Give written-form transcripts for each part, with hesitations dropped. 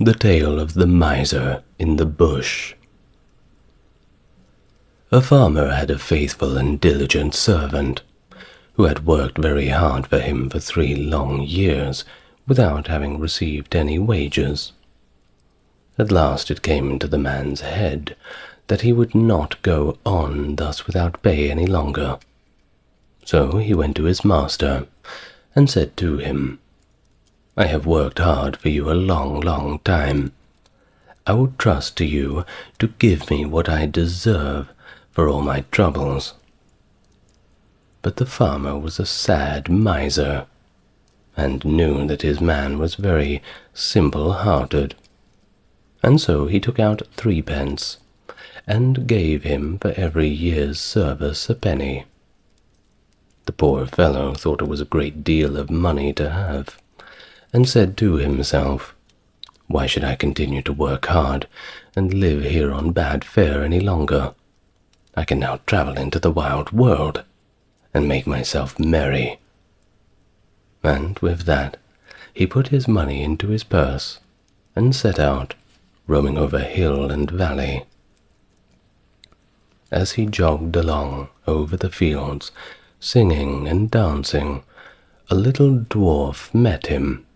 The Tale of the Miser in the Bush. A farmer had a faithful and diligent servant, who had worked very hard for him for 3 long years without having received any wages. At last it came into the man's head that he would not go on thus without pay any longer. So he went to his master and said to him, "I have worked hard for you a long time. I will trust to you to give me what I deserve for all my troubles." But the farmer was a sad miser, and knew that his man was very simple-hearted, and so he took out 3 pence, and gave him for every year's service a penny. The poor fellow thought it was a great deal of money to have, and said to himself, "Why should I continue to work hard and live here on bad fare any longer? I can now travel into the wild world and make myself merry." And with that he put his money into his purse and set out, roaming over hill and valley. As he jogged along over the fields, singing and dancing, a little dwarf met him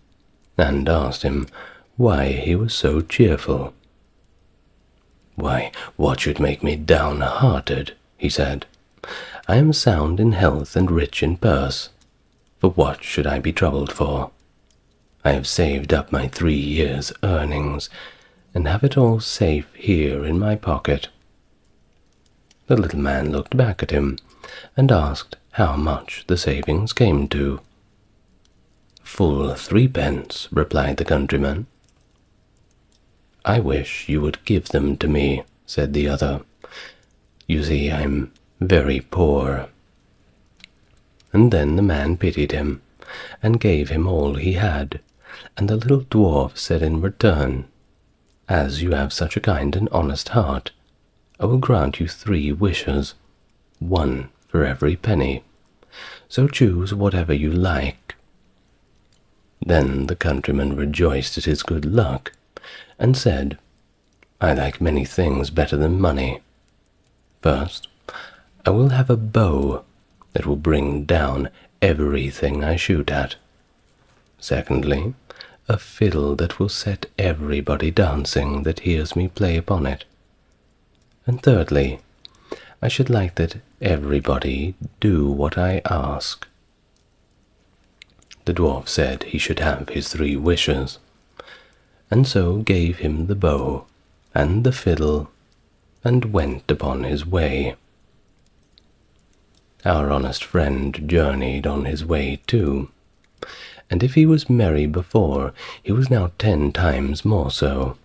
and asked him why he was so cheerful. "Why, what should make me downhearted?" he said. "I am sound in health and rich in purse. For what should I be troubled for? I have saved up my 3 years' earnings, and have it all safe here in my pocket." The little man looked back at him and asked how much the savings came to. "Full 3 pence," replied the countryman. "I wish you would give them to me," said the other. "You see, I'm very poor." And then the man pitied him, and gave him all he had, and the little dwarf said in return, "As you have such a kind and honest heart, I will grant you 3 wishes, 1 for every penny. So choose whatever you like." Then the countryman rejoiced at his good luck, and said, "I like many things better than money. First, I will have a bow that will bring down everything I shoot at. Secondly, a fiddle that will set everybody dancing that hears me play upon it. And thirdly, I should like that everybody do what I ask." The dwarf said he should have his 3 wishes, and so gave him the bow and the fiddle, and went upon his way. Our honest friend journeyed on his way too, and if he was merry before, he was now 10 times more so.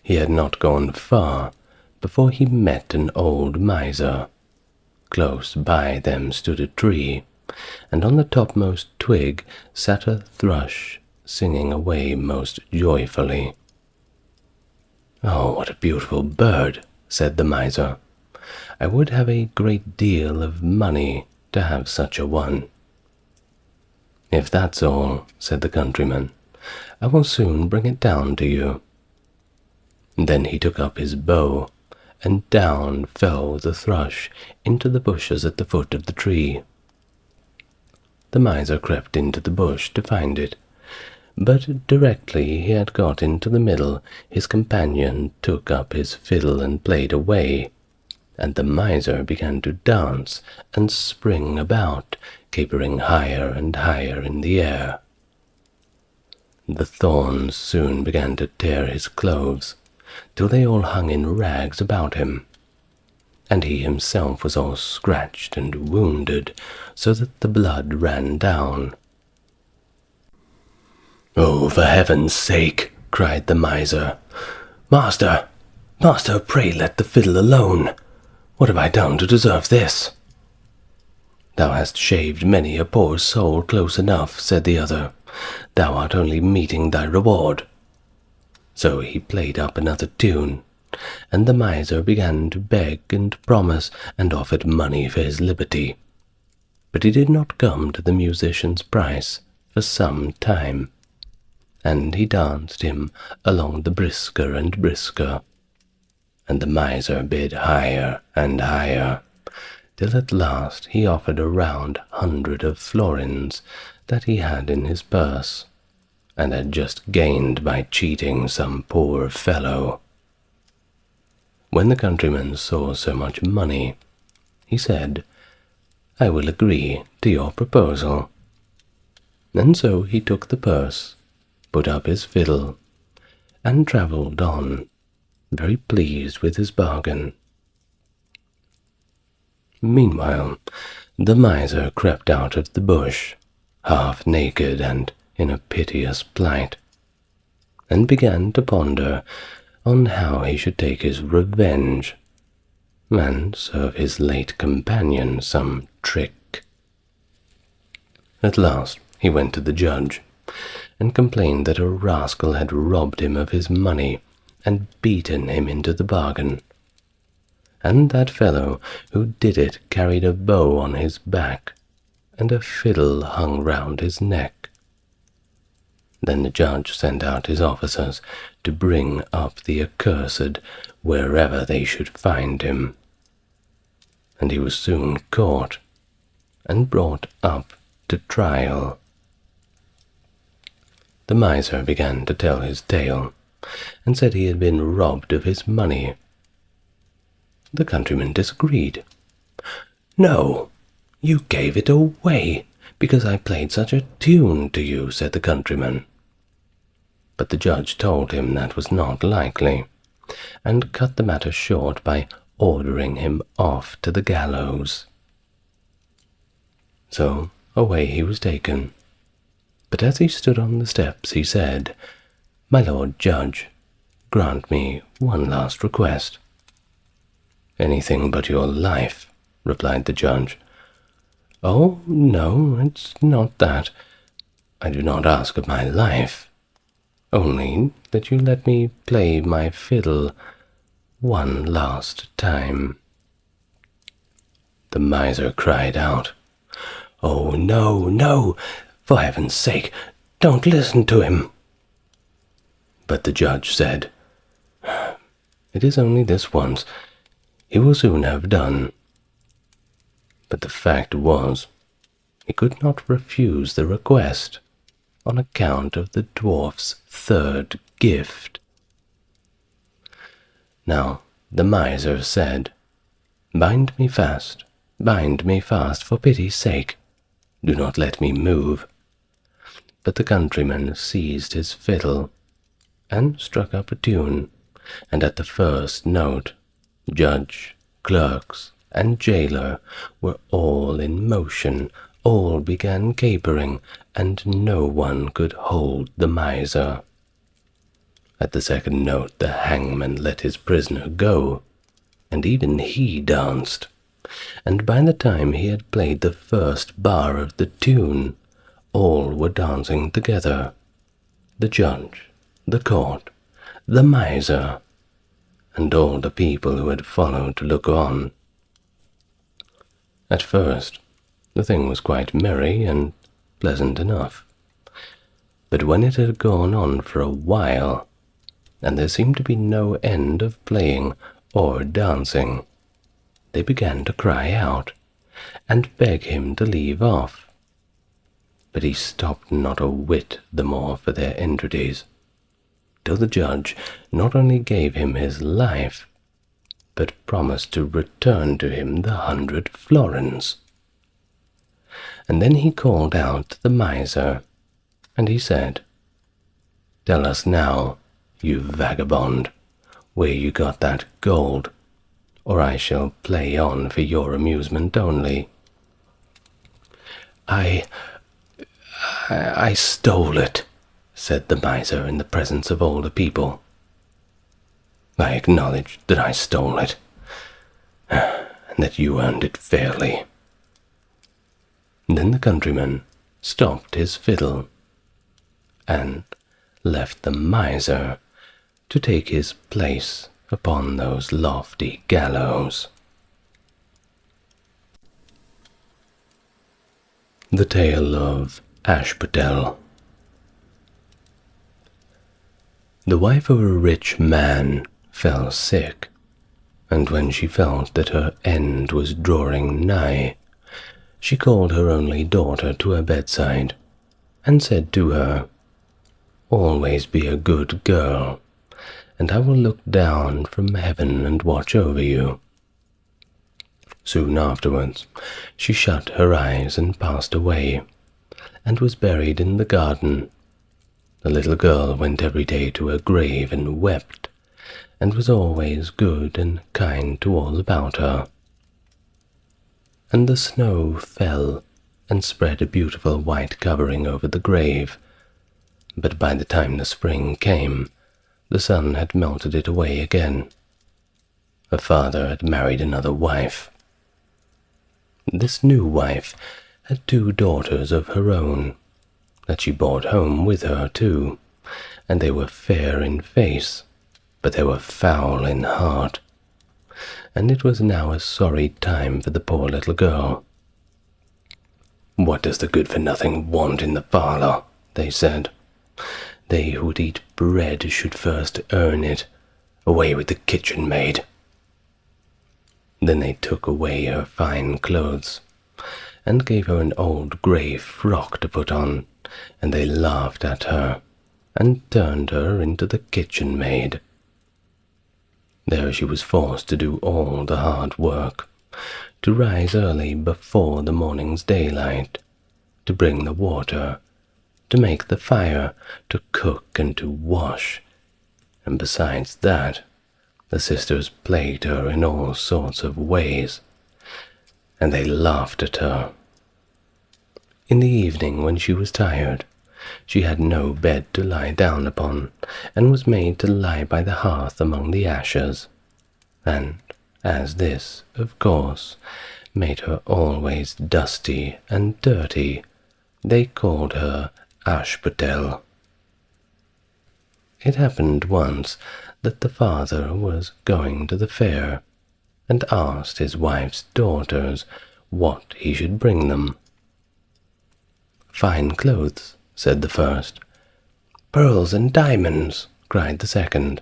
He had not gone far before he met an old miser. Close by them stood a tree, and on the topmost twig sat a thrush, singing away most joyfully. "Oh, what a beautiful bird," said the miser. "I would have a great deal of money to have such a one." "If that's all," said the countryman, "I will soon bring it down to you." Then he took up his bow, and down fell the thrush into the bushes at the foot of the tree. The miser crept into the bush to find it, but directly he had got into the middle, his companion took up his fiddle and played away, and the miser began to dance and spring about, capering higher and higher in the air. The thorns soon began to tear his clothes, till they all hung in rags about him, and he himself was all scratched and wounded, so that the blood ran down. "Oh, for heaven's sake," cried the miser. Master, pray let the fiddle alone. What have I done to deserve this?" "Thou hast shaved many a poor soul close enough," said the other. "Thou art only meeting thy reward." So he played up another tune, and the miser began to beg and promise, and offered money for his liberty. But he did not come to the musician's price for some time, and he danced him along the brisker and brisker, and the miser bid higher and higher, till at last he offered a round 100 of florins that he had in his purse, and had just gained by cheating some poor fellow. When the countryman saw so much money, he said, "I will agree to your proposal." And so he took the purse, put up his fiddle, and travelled on, very pleased with his bargain. Meanwhile, the miser crept out of the bush, half naked and in a piteous plight, and began to ponder on how he should take his revenge, and serve his late companion some trick. At last he went to the judge, and complained that a rascal had robbed him of his money and beaten him into the bargain, and that fellow who did it carried a bow on his back, and a fiddle hung round his neck. Then the judge sent out his officers to bring up the accursed wherever they should find him, and he was soon caught and brought up to trial. The miser began to tell his tale, and said he had been robbed of his money. The countryman disagreed. "No, you gave it away, because I played such a tune to you," said the countryman. But the judge told him that was not likely, and cut the matter short by ordering him off to the gallows. So away he was taken. But as he stood on the steps, he said, "My lord judge, grant me one last request." "Anything but your life," replied the judge. "Oh, no, it's not that. I do not ask of my life, only that you let me play my fiddle one last time." The miser cried out, "Oh, no, no, for heaven's sake, don't listen to him." But the judge said, "It is only this once. He will soon have done." But the fact was, he could not refuse the request on account of the dwarf's third gift. Now the miser said, bind me fast, for pity's sake, do not let me move." But the countryman seized his fiddle, and struck up a tune, and at the first note, judge, clerks, and jailer were all in motion, all began capering, and no one could hold the miser. At the second note the hangman let his prisoner go, and even he danced, and by the time he had played the first bar of the tune, all were dancing together, the judge, the court, the miser, and all the people who had followed to look on. At first the thing was quite merry and pleasant enough, but when it had gone on for a while, and there seemed to be no end of playing or dancing, they began to cry out and beg him to leave off. But he stopped not a whit the more for their entreaties, till the judge not only gave him his life, but promised to return to him the 100 florins. And then he called out the miser, and he said, "Tell us now, you vagabond, where you got that gold, or I shall play on for your amusement only." I stole it," said the miser in the presence of all the people. "I acknowledge that I stole it, and that you earned it fairly." Then the countryman stopped his fiddle, and left the miser to take his place upon those lofty gallows. The Tale of Ashputtel. The wife of a rich man fell sick, and when she felt that her end was drawing nigh, she called her only daughter to her bedside, and said to her, "Always be a good girl, and I will look down from heaven and watch over you." Soon afterwards, she shut her eyes and passed away, and was buried in the garden. The little girl went every day to her grave and wept, and was always good and kind to all about her. And the snow fell and spread a beautiful white covering over the grave, but by the time the spring came, the sun had melted it away again. Her father had married another wife. This new wife had 2 daughters of her own, that she brought home with her too, and they were fair in face, but they were foul in heart, and it was now a sorry time for the poor little girl. "What does the good-for-nothing want in the parlour?" they said. "They who would eat bread should first earn it. Away with the kitchen maid." Then they took away her fine clothes, and gave her an old grey frock to put on, and they laughed at her, and turned her into the kitchen maid. There she was forced to do all the hard work, to rise early before the morning's daylight, to bring the water, to make the fire, to cook and to wash, and besides that, the sisters plagued her in all sorts of ways, and they laughed at her. In the evening, when she was tired, she had no bed to lie down upon, and was made to lie by the hearth among the ashes, and as this, of course, made her always dusty and dirty, they called her Ashputtel. It happened once that the father was going to the fair, and asked his wife's daughters what he should bring them. "Fine clothes," said the first. "Pearls and diamonds," cried the second.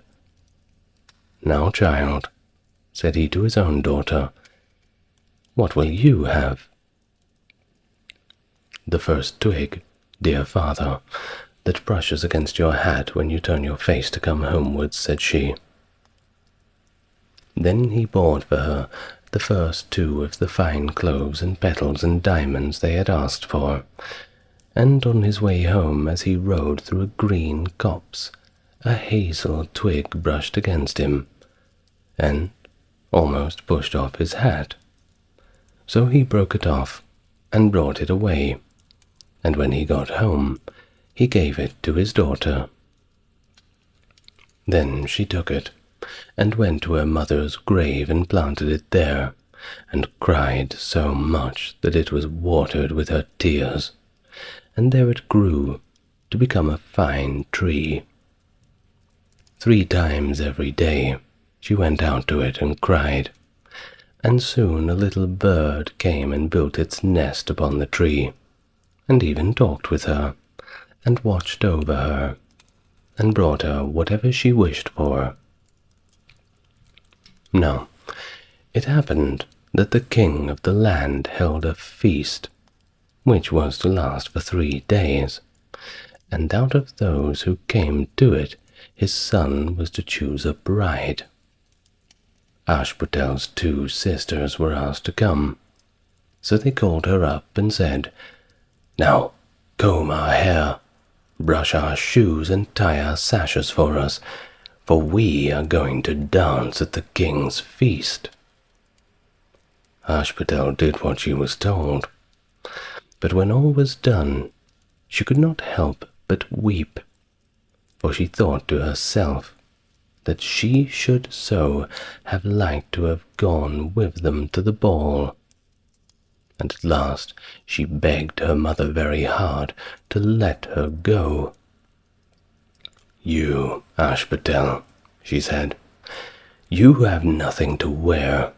"Now, child," said he to his own daughter, "what will you have?" "The first twig, dear father, that brushes against your hat when you turn your face to come homewards," said she. Then he bought for her the first 2 of the fine cloves and petals and diamonds they had asked for, and on his way home, as he rode through a green copse, a hazel twig brushed against him, and almost pushed off his hat. So he broke it off, and brought it away, and when he got home, he gave it to his daughter. Then she took it, and went to her mother's grave and planted it there, and cried so much that it was watered with her tears, and there it grew to become a fine tree. 3 times every day she went out to it and cried, and soon a little bird came and built its nest upon the tree, and even talked with her, and watched over her, and brought her whatever she wished for. Now, it happened that the king of the land held a feast, which was to last for 3 days, and out of those who came to it, his son was to choose a bride. Ashputtel's 2 sisters were asked to come, so they called her up and said, "Now, comb our hair, brush our shoes, and tie our sashes for us, for we are going to dance at the king's feast." Ashputtel did what she was told, but when all was done, she could not help but weep, for she thought to herself that she should so have liked to have gone with them to the ball. And at last she begged her mother very hard to let her go. "You, Ashputtel," she said, "you who have nothing to wear,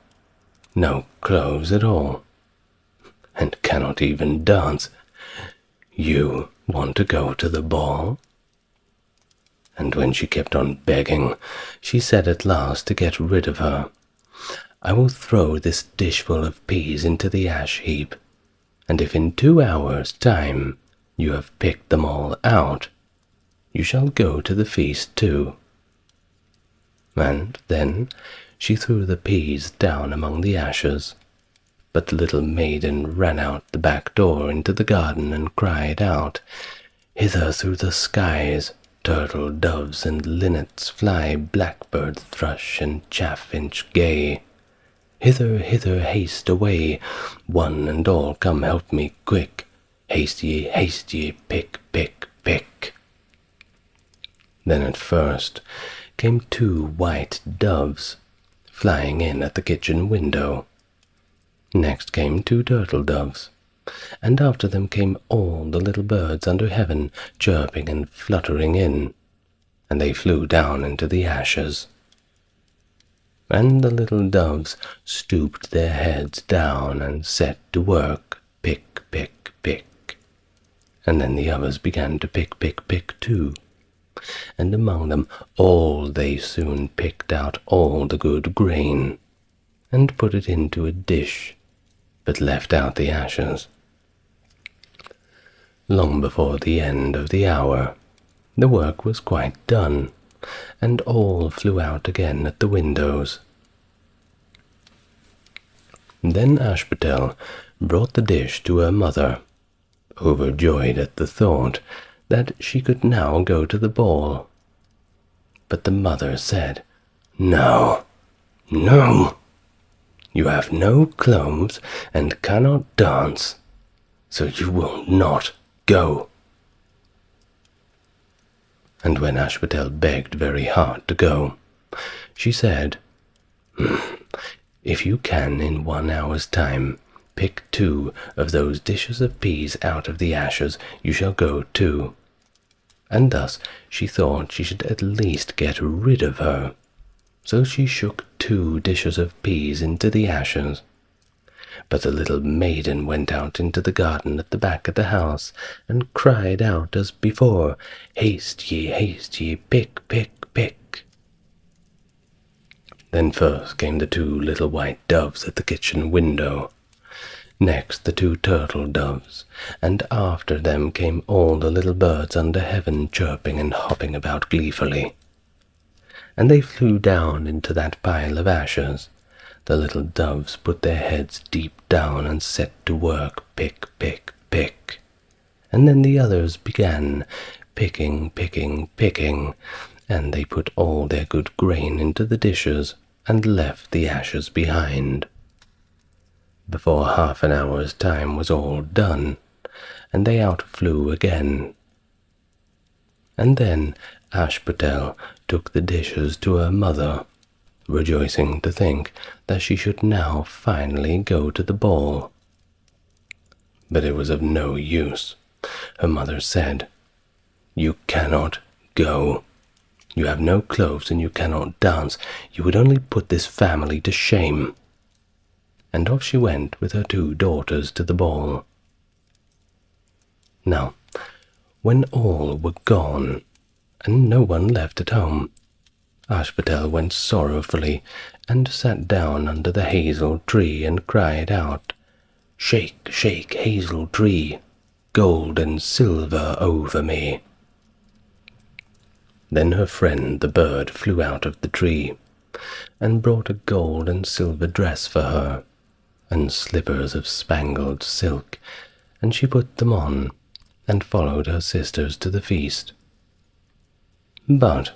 no clothes at all, and cannot even dance, you want to go to the ball?" and when she kept on begging, she said at last, to get rid of her, "I will throw this dishful of peas into the ash heap, and if in 2 hours' time you have picked them all out, you shall go to the feast too." And then she threw the peas down among the ashes, but the little maiden ran out the back door into the garden and cried out, "Hither through the skies, turtle, doves, and linnets fly, blackbird, thrush, and chaffinch gay. Hither, hither, haste away, one and all come help me quick. Haste ye, pick, pick, pick." Then at first came 2 white doves, flying in at the kitchen window. Next came 2 turtle doves, and after them came all the little birds under heaven, chirping and fluttering in, and they flew down into the ashes. And the little doves stooped their heads down and set to work, pick, pick, pick. And then the others began to pick, pick, pick too. And among them all they soon picked out all the good grain, and put it into a dish, but left out the ashes. Long before the end of the hour, the work was quite done, and all flew out again at the windows. Then Ashputtel brought the dish to her mother, overjoyed at the thought that she could now go to the ball. But the mother said, "No, no! You have no clothes and cannot dance, so you will not go." And when Ashputtel begged very hard to go, she said, "If you can in 1 hour's time pick 2 of those dishes of peas out of the ashes, you shall go too." And thus she thought she should at least get rid of her. So she shook 2 dishes of peas into the ashes. But the little maiden went out into the garden at the back of the house, and cried out as before, haste ye, pick, pick, pick." Then first came the 2 little white doves at the kitchen window, next the 2 turtle doves, and after them came all the little birds under heaven, chirping and hopping about gleefully. And they flew down into that pile of ashes. The little doves put their heads deep down and set to work, pick, pick, pick. And then the others began picking, picking, picking, and they put all their good grain into the dishes and left the ashes behind. Before half an hour's time was all done, and they out flew again. And then Ashputtel took the dishes to her mother, rejoicing to think that she should now finally go to the ball. But it was of no use. Her mother said, "You cannot go. You have no clothes and you cannot dance. You would only put this family to shame." And off she went with her 2 daughters to the ball. Now, when all were gone, and no one left at home, Ashputtel went sorrowfully and sat down under the hazel tree and cried out, "Shake, shake, hazel tree, gold and silver over me." Then her friend the bird flew out of the tree, and brought a gold and silver dress for her, and slippers of spangled silk, and she put them on, and followed her sisters to the feast. But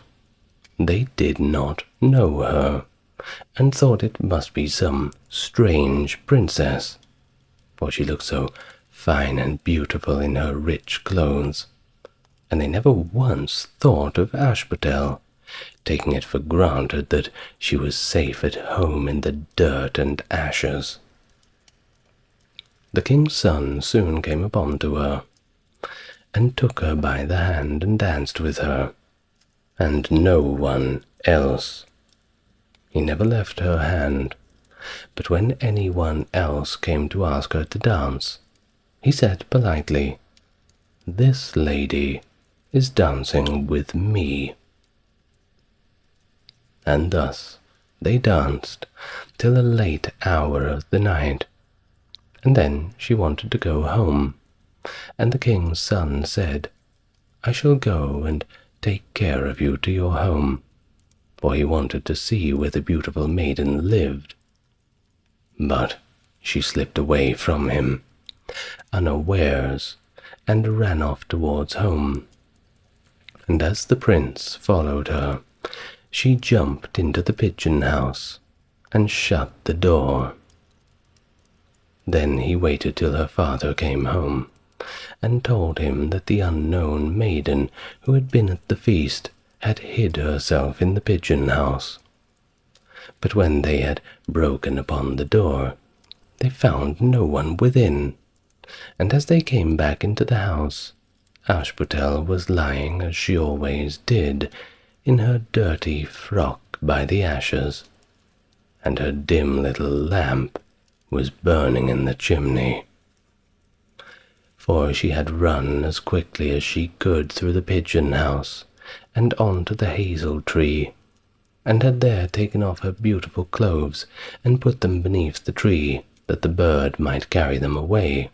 they did not know her, and thought it must be some strange princess, for she looked so fine and beautiful in her rich clothes, and they never once thought of Ashputtel, taking it for granted that she was safe at home in the dirt and ashes. The king's son soon came upon to her, and took her by the hand and danced with her, and no one else. He never left her hand, but when anyone else came to ask her to dance, he said politely, "This lady is dancing with me." and thus they danced till a late hour of the night, and then she wanted to go home, and the king's son said, "I shall go and take care of you to your home," for he wanted to see where the beautiful maiden lived. But she slipped away from him, unawares, and ran off towards home. And as the prince followed her, she jumped into the pigeon house and shut the door. Then he waited till her father came home, and told him that the unknown maiden who had been at the feast had hid herself in the pigeon house. But when they had broken upon the door, they found no one within, and as they came back into the house, Ashputtel was lying as she always did, in her dirty frock by the ashes, and her dim little lamp was burning in the chimney. For she had run as quickly as she could through the pigeon house and on to the hazel tree, and had there taken off her beautiful clothes and put them beneath the tree, that the bird might carry them away,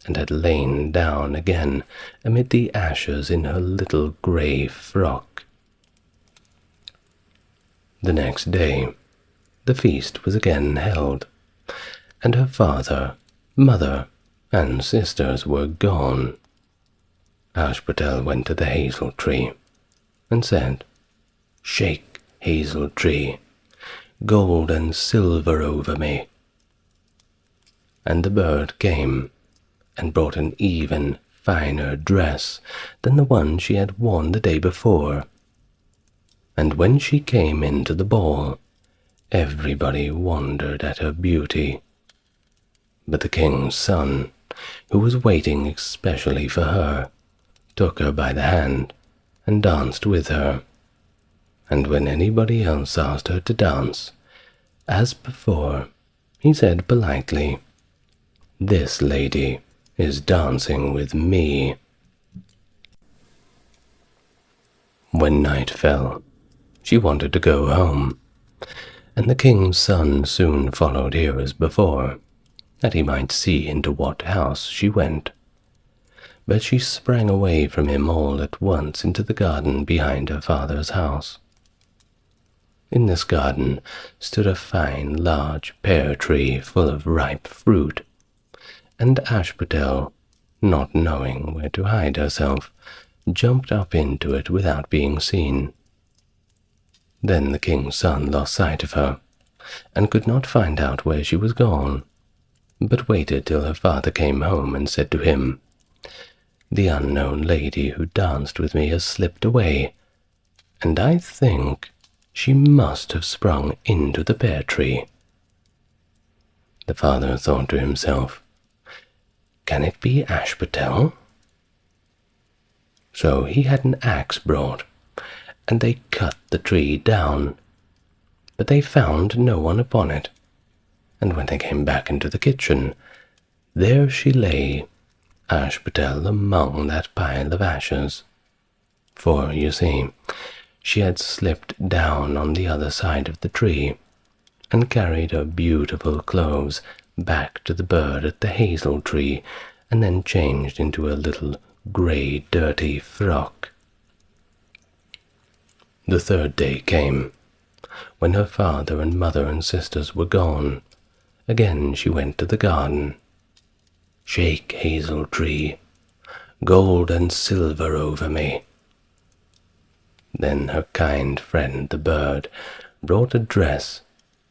and had lain down again amid the ashes in her little grey frock. The next day the feast was again held, and her father, mother, and sisters were gone. Ashputtel went to the hazel tree and said, "Shake, hazel tree, gold and silver over me." And the bird came and brought an even finer dress than the one she had worn the day before. And when she came into the ball, everybody wondered at her beauty. But the king's son, who was waiting especially for her, took her by the hand and danced with her. And when anybody else asked her to dance, as before, he said politely, "This lady is dancing with me." When night fell, she wanted to go home, and the king's son soon followed here as before, that he might see into what house she went. But she sprang away from him all at once into the garden behind her father's house. In this garden stood a fine large pear tree full of ripe fruit, and Ashputtel, not knowing where to hide herself, jumped up into it without being seen. Then the king's son lost sight of her, and could not find out where she was gone, but waited till her father came home and said to him, "The unknown lady who danced with me has slipped away, and I think she must have sprung into the pear tree." The father thought to himself, "Can it be Ashputtel?" So he had an axe brought, and they cut the tree down, but they found no one upon it. And when they came back into the kitchen, there she lay, Ashputtel, among that pile of ashes. For, you see, she had slipped down on the other side of the tree, and carried her beautiful clothes back to the bird at the hazel tree, and then changed into a little grey dirty frock. The third day came, when her father and mother and sisters were gone. Again she went to the garden. "Shake, hazel tree, gold and silver over me." Then her kind friend the bird brought a dress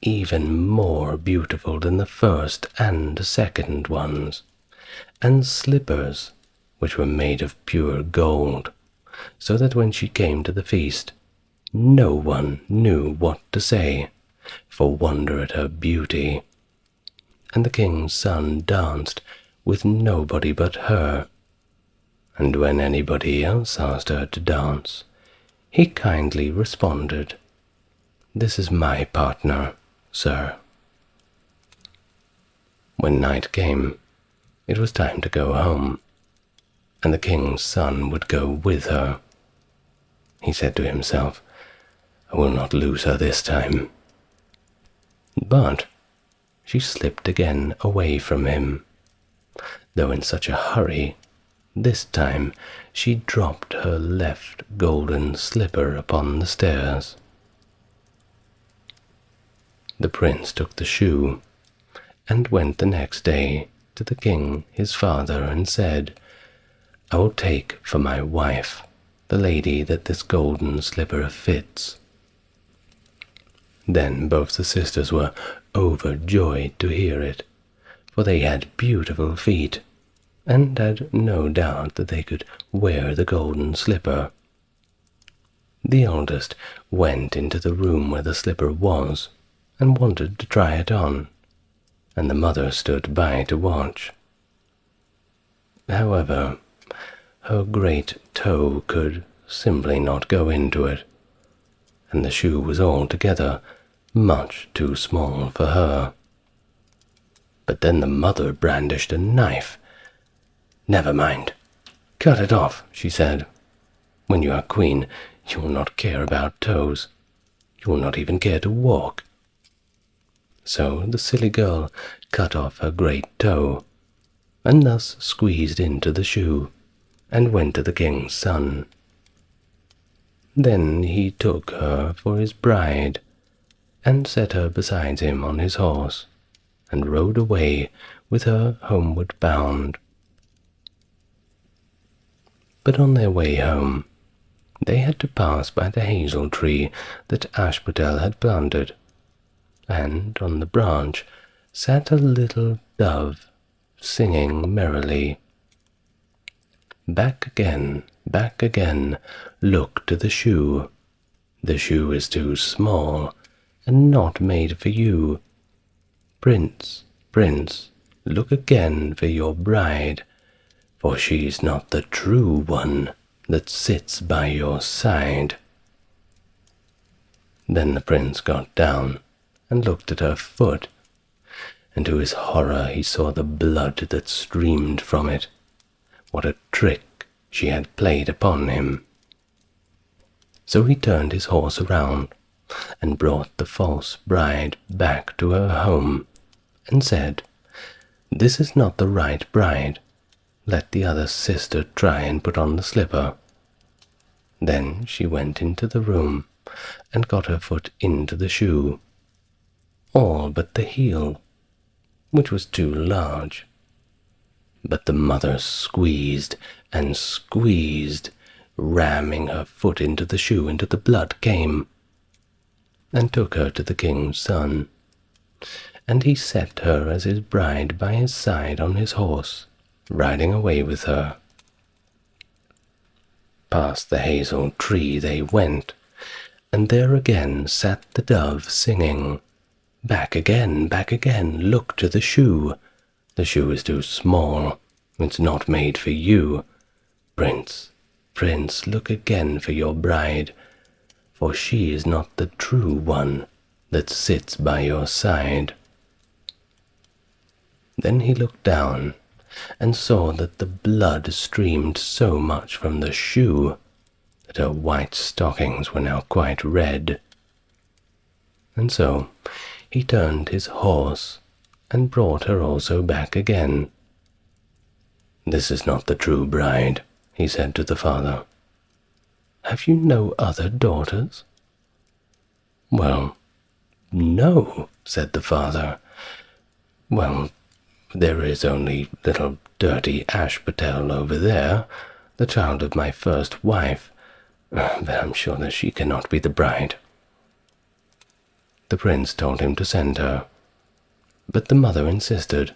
even more beautiful than the first and second ones, and slippers which were made of pure gold, so that when she came to the feast, no one knew what to say, for wonder at her beauty. And the king's son danced with nobody but her, and when anybody else asked her to dance, he kindly responded, "This is my partner, sir." When night came, it was time to go home, and the king's son would go with her. He said to himself, I will not lose her this time." But she slipped again away from him, though in such a hurry. This time she dropped her left golden slipper upon the stairs. The prince took the shoe, and went the next day to the king his father, and said, "I will take for my wife the lady that this golden slipper fits." Then both the sisters were overjoyed to hear it, for they had beautiful feet, and had no doubt that they could wear the golden slipper. The eldest went into the room where the slipper was, and wanted to try it on, and the mother stood by to watch. However, her great toe could simply not go into it, and the shoe was altogether much too small for her. But then the mother brandished a knife. "Never mind. Cut it off," she said. "When you are queen, you will not care about toes. You will not even care to walk." So the silly girl cut off her great toe, and thus squeezed into the shoe, and went to the king's son. Then he took her for his bride, and set her beside him on his horse, and rode away with her homeward bound. But on their way home, they had to pass by the hazel tree that Ashputtel had planted, and on the branch sat a little dove, singing merrily. Back again, look to the shoe. The shoe is too small, and not made for you. Prince, prince, look again for your bride, for she's not the true one that sits by your side." Then the prince got down and looked at her foot, and to his horror he saw the blood that streamed from it. What a trick she had played upon him! So he turned his horse around, and brought the false bride back to her home, and said, "This is not the right bride. Let the other sister try and put on the slipper." Then she went into the room, and got her foot into the shoe, all but the heel, which was too large. But the mother squeezed and squeezed, ramming her foot into the shoe until the blood came, and took her to the king's son, and he set her as his bride by his side on his horse, riding away with her. Past the hazel tree they went, and there again sat the dove singing, back again, look to the shoe. The shoe is too small, it's not made for you. Prince, prince, look again for your bride, for she is not the true one that sits by your side." Then he looked down, and saw that the blood streamed so much from the shoe that her white stockings were now quite red. And so he turned his horse, and brought her also back again. "This is not the true bride," he said to the father. "Have you no other daughters?" "Well, no," said the father. "Well, there is only little dirty Ashputtel over there, the child of my first wife, but I'm sure that she cannot be the bride." The prince told him to send her, but the mother insisted.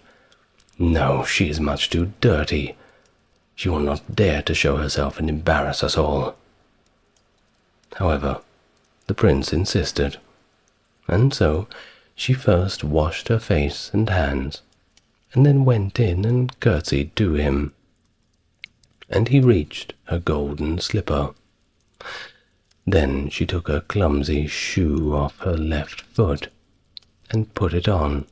"No, she is much too dirty. She will not dare to show herself and embarrass us all." However, the prince insisted, and so she first washed her face and hands, and then went in and curtsied to him, and he reached her golden slipper. Then she took her clumsy shoe off her left foot, and put it on.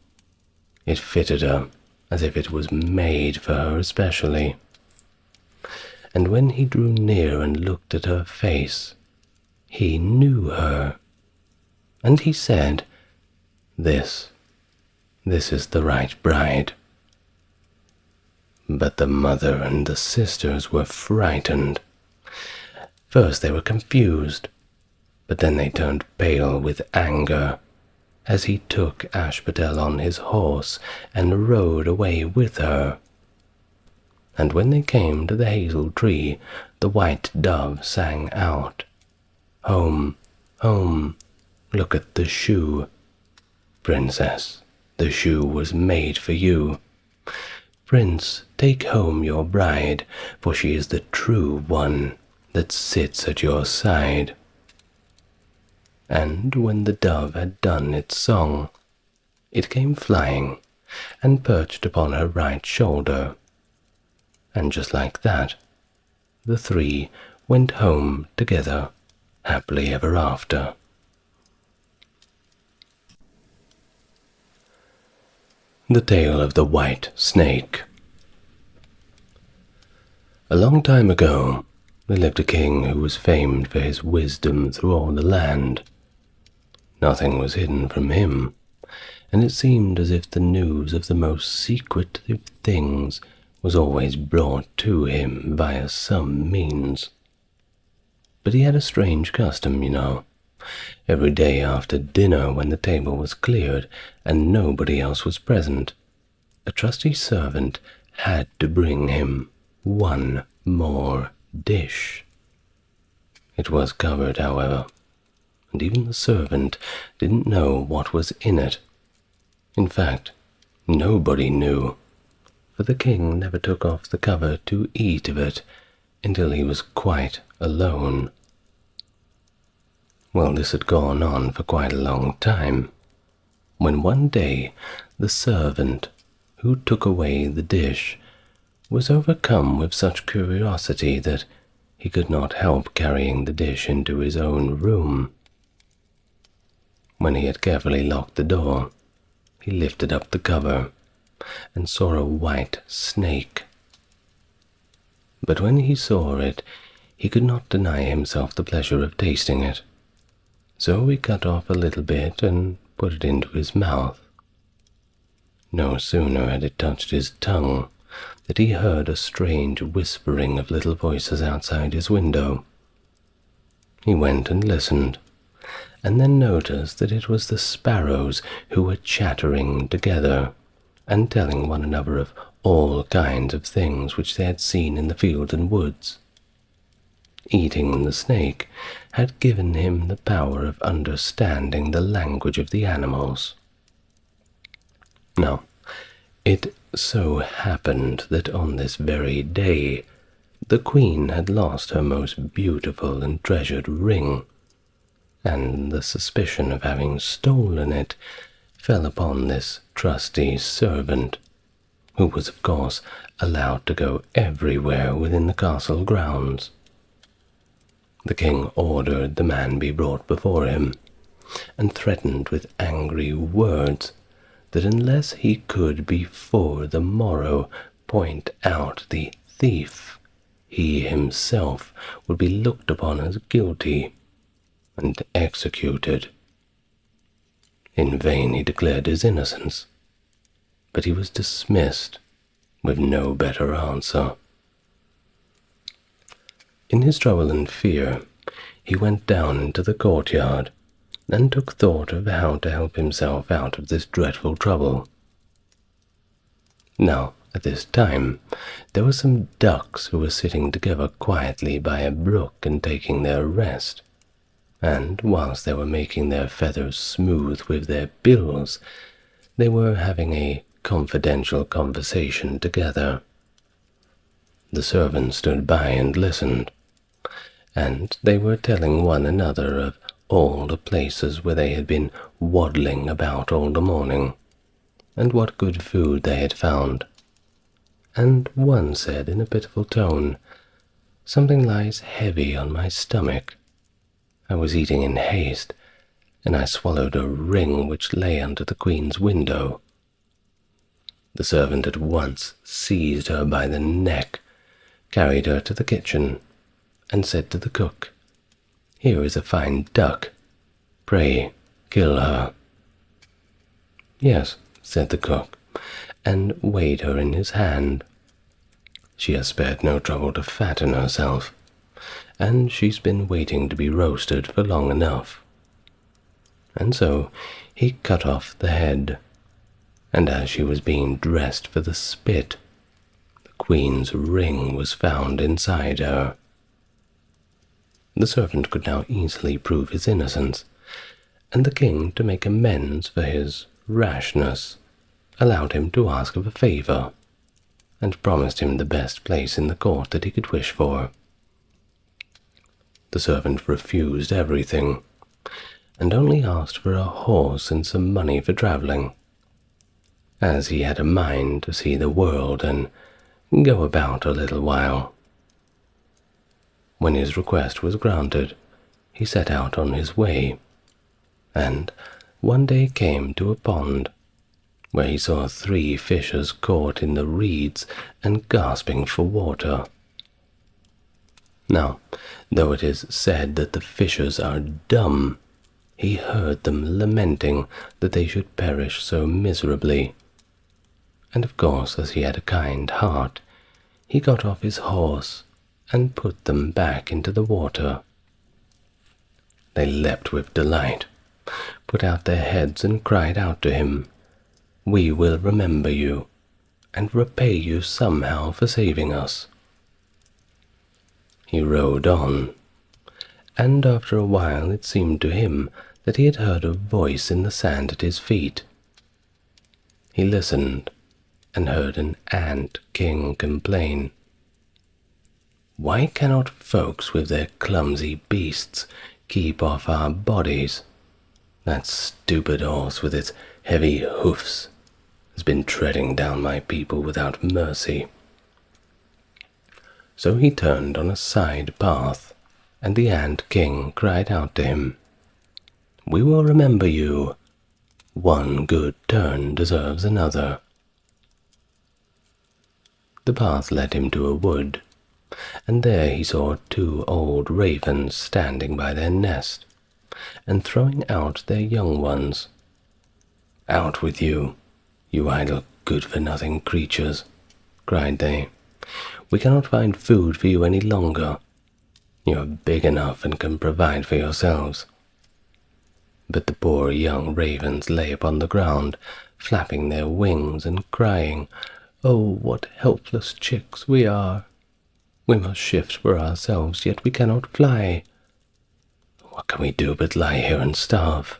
It fitted her as if it was made for her especially. And when he drew near and looked at her face, he knew her and he said, This is the right bride." But the mother and the sisters were frightened. First they were confused, but then they turned pale with anger as he took Ashputtel on his horse and rode away with her. And when they came to the hazel tree, the white dove sang out, "Home, home, look at the shoe. Princess, the shoe was made for you. Prince, take home your bride, for she is the true one that sits at your side." And when the dove had done its song, it came flying and perched upon her right shoulder. And just like that, the three went home together, happily ever after. The Tale of the White Snake. A long time ago, there lived a king who was famed for his wisdom through all the land. Nothing was hidden from him, and it seemed as if the news of the most secretive things was always brought to him via some means. But he had a strange custom, you know. Every day after dinner, when the table was cleared and nobody else was present, a trusty servant had to bring him one more dish. It was covered, however, and even the servant didn't know what was in it. In fact, nobody knew, for the king never took off the cover to eat of it until he was quite alone. Well, this had gone on for quite a long time, when one day the servant who took away the dish was overcome with such curiosity that he could not help carrying the dish into his own room. When he had carefully locked the door, he lifted up the cover and saw a white snake. But when he saw it, he could not deny himself the pleasure of tasting it. So he cut off a little bit and put it into his mouth. No sooner had it touched his tongue that he heard a strange whispering of little voices outside his window. He went and listened, and then noticed that it was the sparrows who were chattering together and telling one another of all kinds of things which they had seen in the fields and woods. Eating the snake had given him the power of understanding the language of the animals. Now, it so happened that on this very day the queen had lost her most beautiful and treasured ring, and the suspicion of having stolen it fell upon this trusty servant, who was of course allowed to go everywhere within the castle grounds. The king ordered the man be brought before him, and threatened with angry words that unless he could before the morrow point out the thief, he himself would be looked upon as guilty and executed. In vain he declared his innocence, but he was dismissed with no better answer. In his trouble and fear, he went down into the courtyard and took thought of how to help himself out of this dreadful trouble. Now, at this time, there were some ducks who were sitting together quietly by a brook and taking their rest, and whilst they were making their feathers smooth with their bills, they were having a confidential conversation together. The servant stood by and listened, and they were telling one another of all the places where they had been waddling about all the morning, and what good food they had found. And one said in a pitiful tone, "Something lies heavy on my stomach. I was eating in haste, and I swallowed a ring which lay under the queen's window." The servant at once seized her by the neck, carried her to the kitchen, and said to the cook, "Here is a fine duck. Pray, kill her. "Yes," said the cook, and weighed her in his hand. "She has spared no trouble to fatten herself, and she's been waiting to be roasted for long enough." And so he cut off the head, and as she was being dressed for the spit, the queen's ring was found inside her. The servant could now easily prove his innocence, and the king, to make amends for his rashness, allowed him to ask of a favor, and promised him the best place in the court that he could wish for. The servant refused everything, and only asked for a horse and some money for traveling, as he had a mind to see the world and go about a little while. When his request was granted, he set out on his way, and one day came to a pond, where he saw 3 fishes caught in the reeds and gasping for water. Now, though it is said that the fishes are dumb, he heard them lamenting that they should perish so miserably, and of course, as he had a kind heart, he got off his horse and put them back into the water. They leapt with delight, put out their heads and cried out to him, "We will remember you, and repay you somehow for saving us." He rode on, and after a while it seemed to him that he had heard a voice in the sand at his feet. He listened, and heard an ant king complain, "Why cannot folks with their clumsy beasts keep off our bodies? That stupid horse with its heavy hoofs has been treading down my people without mercy." So he turned on a side path, and the ant king cried out to him, "We will remember you. One good turn deserves another." The path led him to a wood, and there he saw 2 old ravens standing by their nest, and throwing out their young ones. "Out with you, you idle good-for-nothing creatures," cried they. "We cannot find food for you any longer. You are big enough and can provide for yourselves." But the poor young ravens lay upon the ground, flapping their wings and crying, "Oh, what helpless chicks we are! We must shift for ourselves, yet we cannot fly. What can we do but lie here and starve?"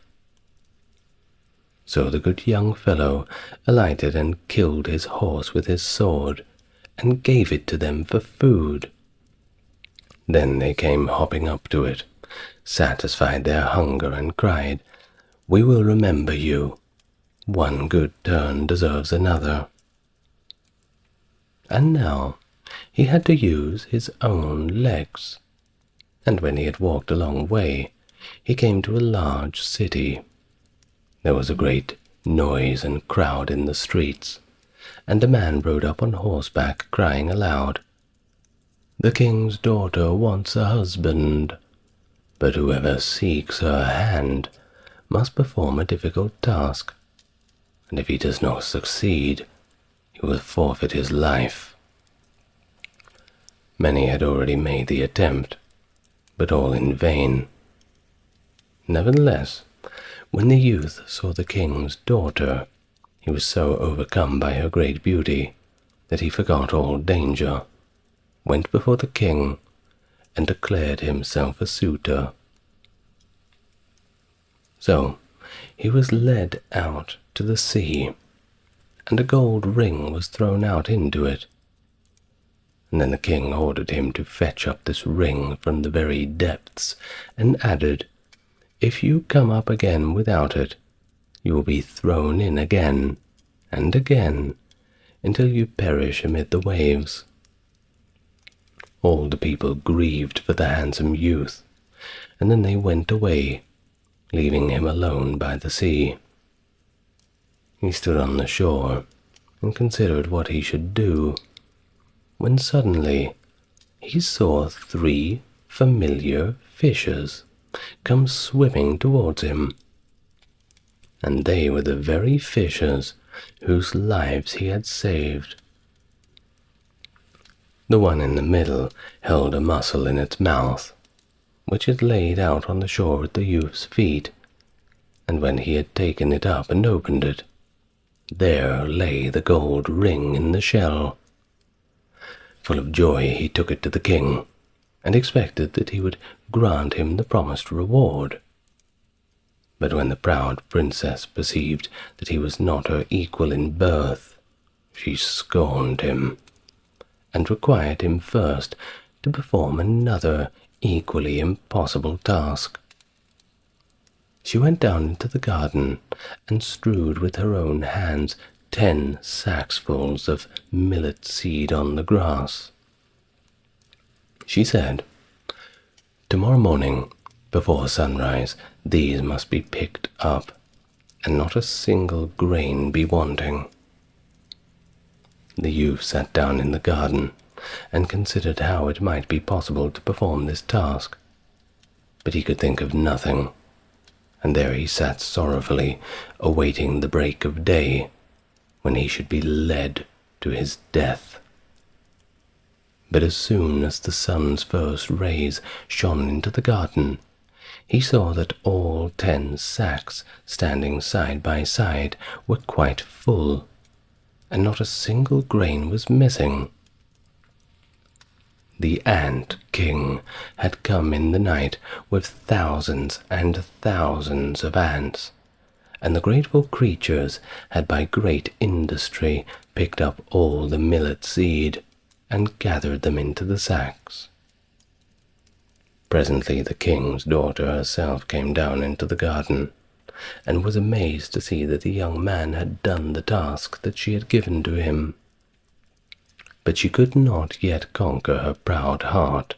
So the good young fellow alighted and killed his horse with his sword, and gave it to them for food. Then they came hopping up to it, satisfied their hunger, and cried, "We will remember you. One good turn deserves another." And now he had to use his own legs, and when he had walked a long way, he came to a large city. There was a great noise and crowd in the streets, and a man rode up on horseback, crying aloud, "The king's daughter wants a husband, but whoever seeks her hand must perform a difficult task, and if he does not succeed, he will forfeit his life." Many had already made the attempt, but all in vain. Nevertheless, when the youth saw the king's daughter, he was so overcome by her great beauty that he forgot all danger, went before the king, and declared himself a suitor. So he was led out to the sea, and a gold ring was thrown out into it. And then the king ordered him to fetch up this ring from the very depths, and added, "If you come up again without it, you will be thrown in again and again, until you perish amid the waves." All the people grieved for the handsome youth, and then they went away, leaving him alone by the sea. He stood on the shore and considered what he should do, when suddenly he saw 3 familiar fishes come swimming towards him. and they were the very fishes whose lives he had saved. The one in the middle held a mussel in its mouth, which it laid out on the shore at the youth's feet, and when he had taken it up and opened it, there lay the gold ring in the shell. Full of joy, he took it to the king, and expected that he would grant him the promised reward. But when the proud princess perceived that he was not her equal in birth, she scorned him, and required him first to perform another equally impossible task. She went down into the garden and strewed with her own hands 10 sacksfuls of millet seed on the grass. She said, "Tomorrow morning, before sunrise, these must be picked up, and not a single grain be wanting." The youth sat down in the garden and considered how it might be possible to perform this task, but he could think of nothing, and there he sat sorrowfully, awaiting the break of day, when he should be led to his death. But as soon as the sun's first rays shone into the garden, he saw that all 10 sacks, standing side by side, were quite full, and not a single grain was missing. The Ant King had come in the night with thousands and thousands of ants, and the grateful creatures had by great industry picked up all the millet seed and gathered them into the sacks. Presently the king's daughter herself came down into the garden, and was amazed to see that the young man had done the task that she had given to him. But she could not yet conquer her proud heart,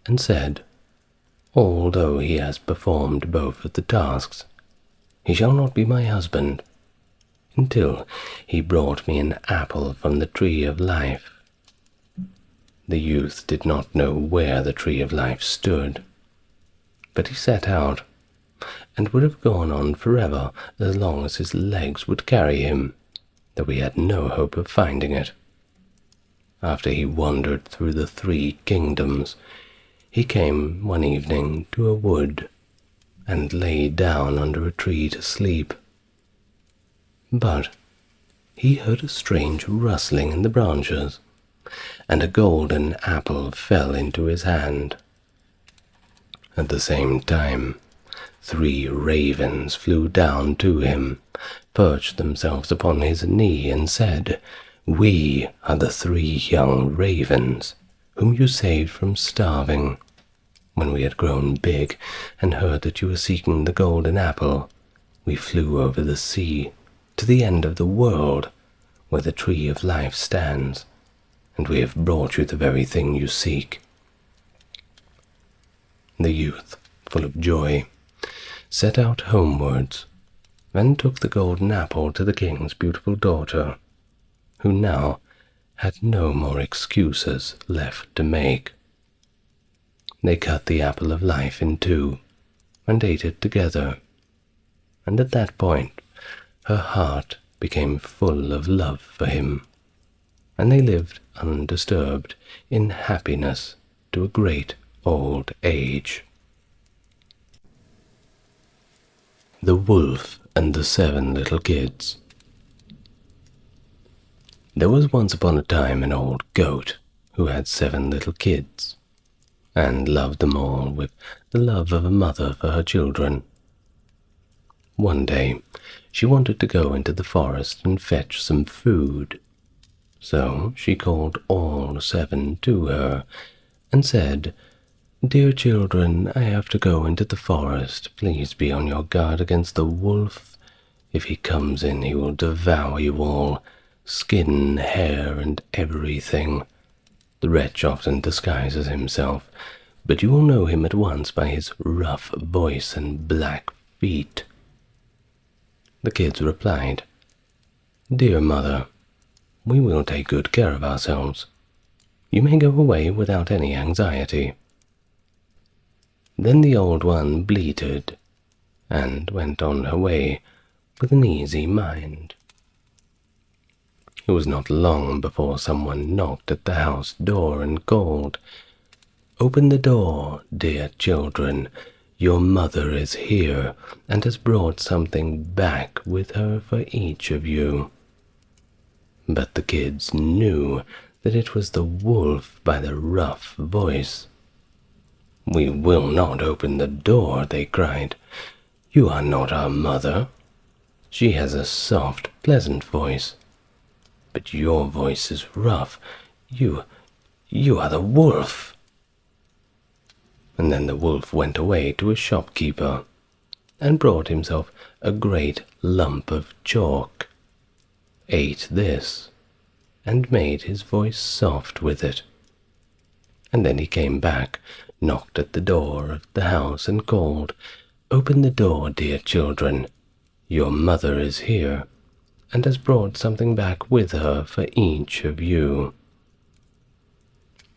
and said, "Although he has performed both of the tasks, he shall not be my husband, until he brought me an apple from the tree of life." The youth did not know where the tree of life stood, but he set out, and would have gone on forever as long as his legs would carry him, though he had no hope of finding it. After he wandered through the 3 kingdoms, he came one evening to a wood, and lay down under a tree to sleep. But he heard a strange rustling in the branches, and a golden apple fell into his hand. At the same time, 3 ravens flew down to him, perched themselves upon his knee, and said, "We are the 3 young ravens whom you saved from starving. When we had grown big and heard that you were seeking the golden apple, we flew over the sea to the end of the world, where the tree of life stands, and we have brought you the very thing you seek." The youth, full of joy, set out homewards, and took the golden apple to the king's beautiful daughter, who now had no more excuses left to make. They cut the apple of life in 2, and ate it together, and at that point her heart became full of love for him, and they lived undisturbed in happiness to a great old age. The Wolf and the 7 Little Kids. There was once upon a time an old goat who had 7 little kids, and loved them all with the love of a mother for her children. One day she wanted to go into the forest and fetch some food, so she called all 7 to her and said, "Dear children, I have to go into the forest. Please be on your guard against the wolf. If he comes in, he will devour you all, skin, hair, and everything. The wretch often disguises himself, but you will know him at once by his rough voice and black feet." The kids replied, "Dear mother, we will take good care of ourselves. You may go away without any anxiety." Then the old one bleated and went on her way, with an easy mind. It was not long before someone knocked at the house door and called, "Open the door, dear children. Your mother is here and has brought something back with her for each of you." But the kids knew that it was the wolf by the rough voice. "We will not open the door," they cried. "You are not our mother. She has a soft, pleasant voice. But your voice is rough. You are the wolf." And then the wolf went away to a shopkeeper and brought himself a great lump of chalk, ate this, and made his voice soft with it. And then he came back, knocked at the door of the house and called, "Open the door, dear children. Your mother is here and has brought something back with her for each of you."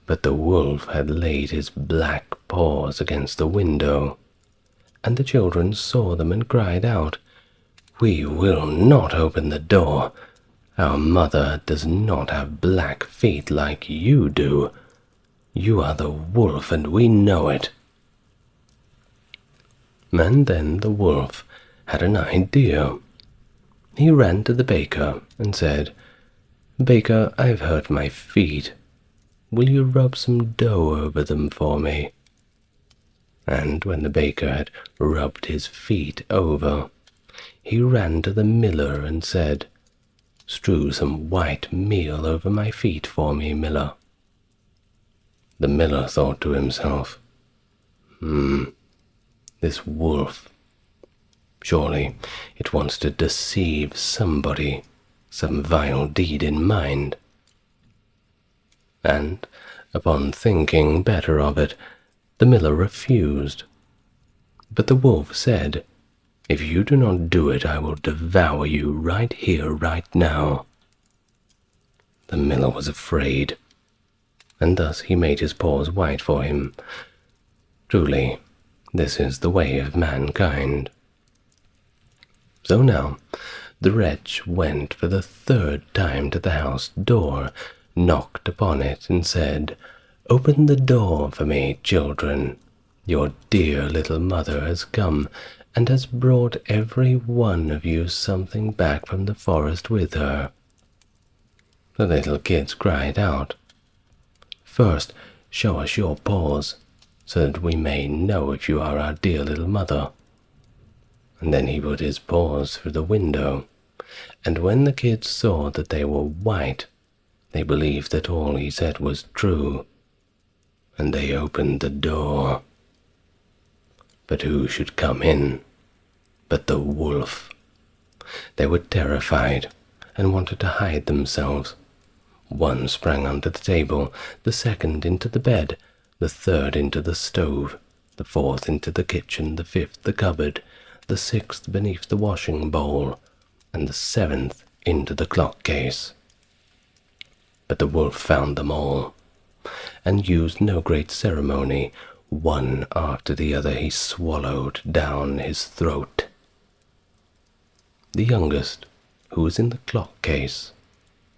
But the wolf had laid his black paws against the window, and the children saw them and cried out, "We will not open the door. Our mother does not have black feet like you do. You are the wolf, and we know it." And then the wolf had an idea. He ran to the baker and said, "Baker, I've hurt my feet. Will you rub some dough over them for me?" And when the baker had rubbed his feet over, he ran to the miller and said, "Strew some white meal over my feet for me, miller." The miller thought to himself, this wolf, surely it wants to deceive somebody, some vile deed in mind. And, upon thinking better of it, the miller refused. But the wolf said, "If you do not do it, I will devour you right here, right now." The miller was afraid, and thus he made his paws white for him. Truly, this is the way of mankind. So now the wretch went for the third time to the house door, knocked upon it, and said, "Open the door for me, children. Your dear little mother has come and has brought every one of you something back from the forest with her." The little kids cried out, "First, show us your paws, so that we may know if you are our dear little mother." And then he put his paws through the window, and when the kids saw that they were white, they believed that all he said was true, and they opened the door. But who should come in but the wolf? They were terrified and wanted to hide themselves. One sprang under the table, the second into the bed, the third into the stove, the fourth into the kitchen, the fifth the cupboard, the sixth beneath the washing bowl, and the seventh into the clock case. But the wolf found them all, and used no great ceremony. One after the other he swallowed down his throat. The youngest, who was in the clock case,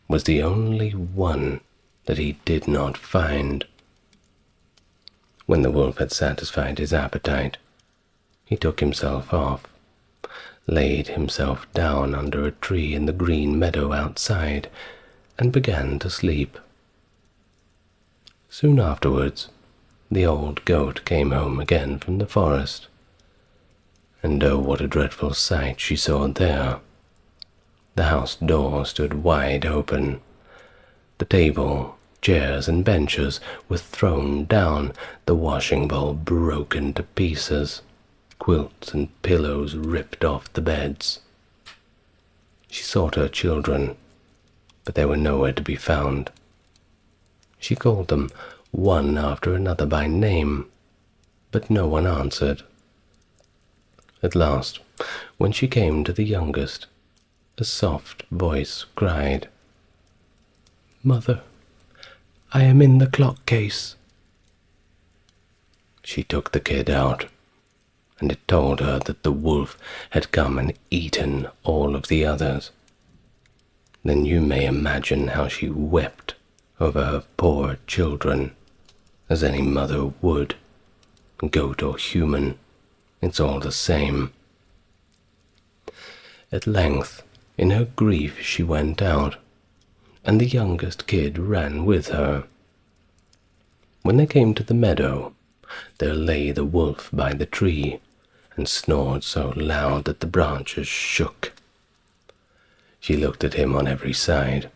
was the only one that he did not find. When the wolf had satisfied his appetite, he took himself off, laid himself down under a tree in the green meadow outside, and began to sleep. Soon afterwards, the old goat came home again from the forest, and oh, what a dreadful sight she saw there! The house door stood wide open. The table, chairs, and benches were thrown down, the washing bowl broken to pieces, quilts and pillows ripped off the beds. She sought her children, but they were nowhere to be found. She called them one after another by name, but no one answered. At last, when she came to the youngest, a soft voice cried, "Mother, I am in the clock case." She took the kid out and it told her that the wolf had come and eaten all of the others. Then you may imagine how she wept over her poor children, as any mother would. Goat or human, it's all the same. At length, in her grief, she went out, and the youngest kid ran with her. When they came to the meadow, there lay the wolf by the tree, and snored so loud that the branches shook. She looked at him on every side,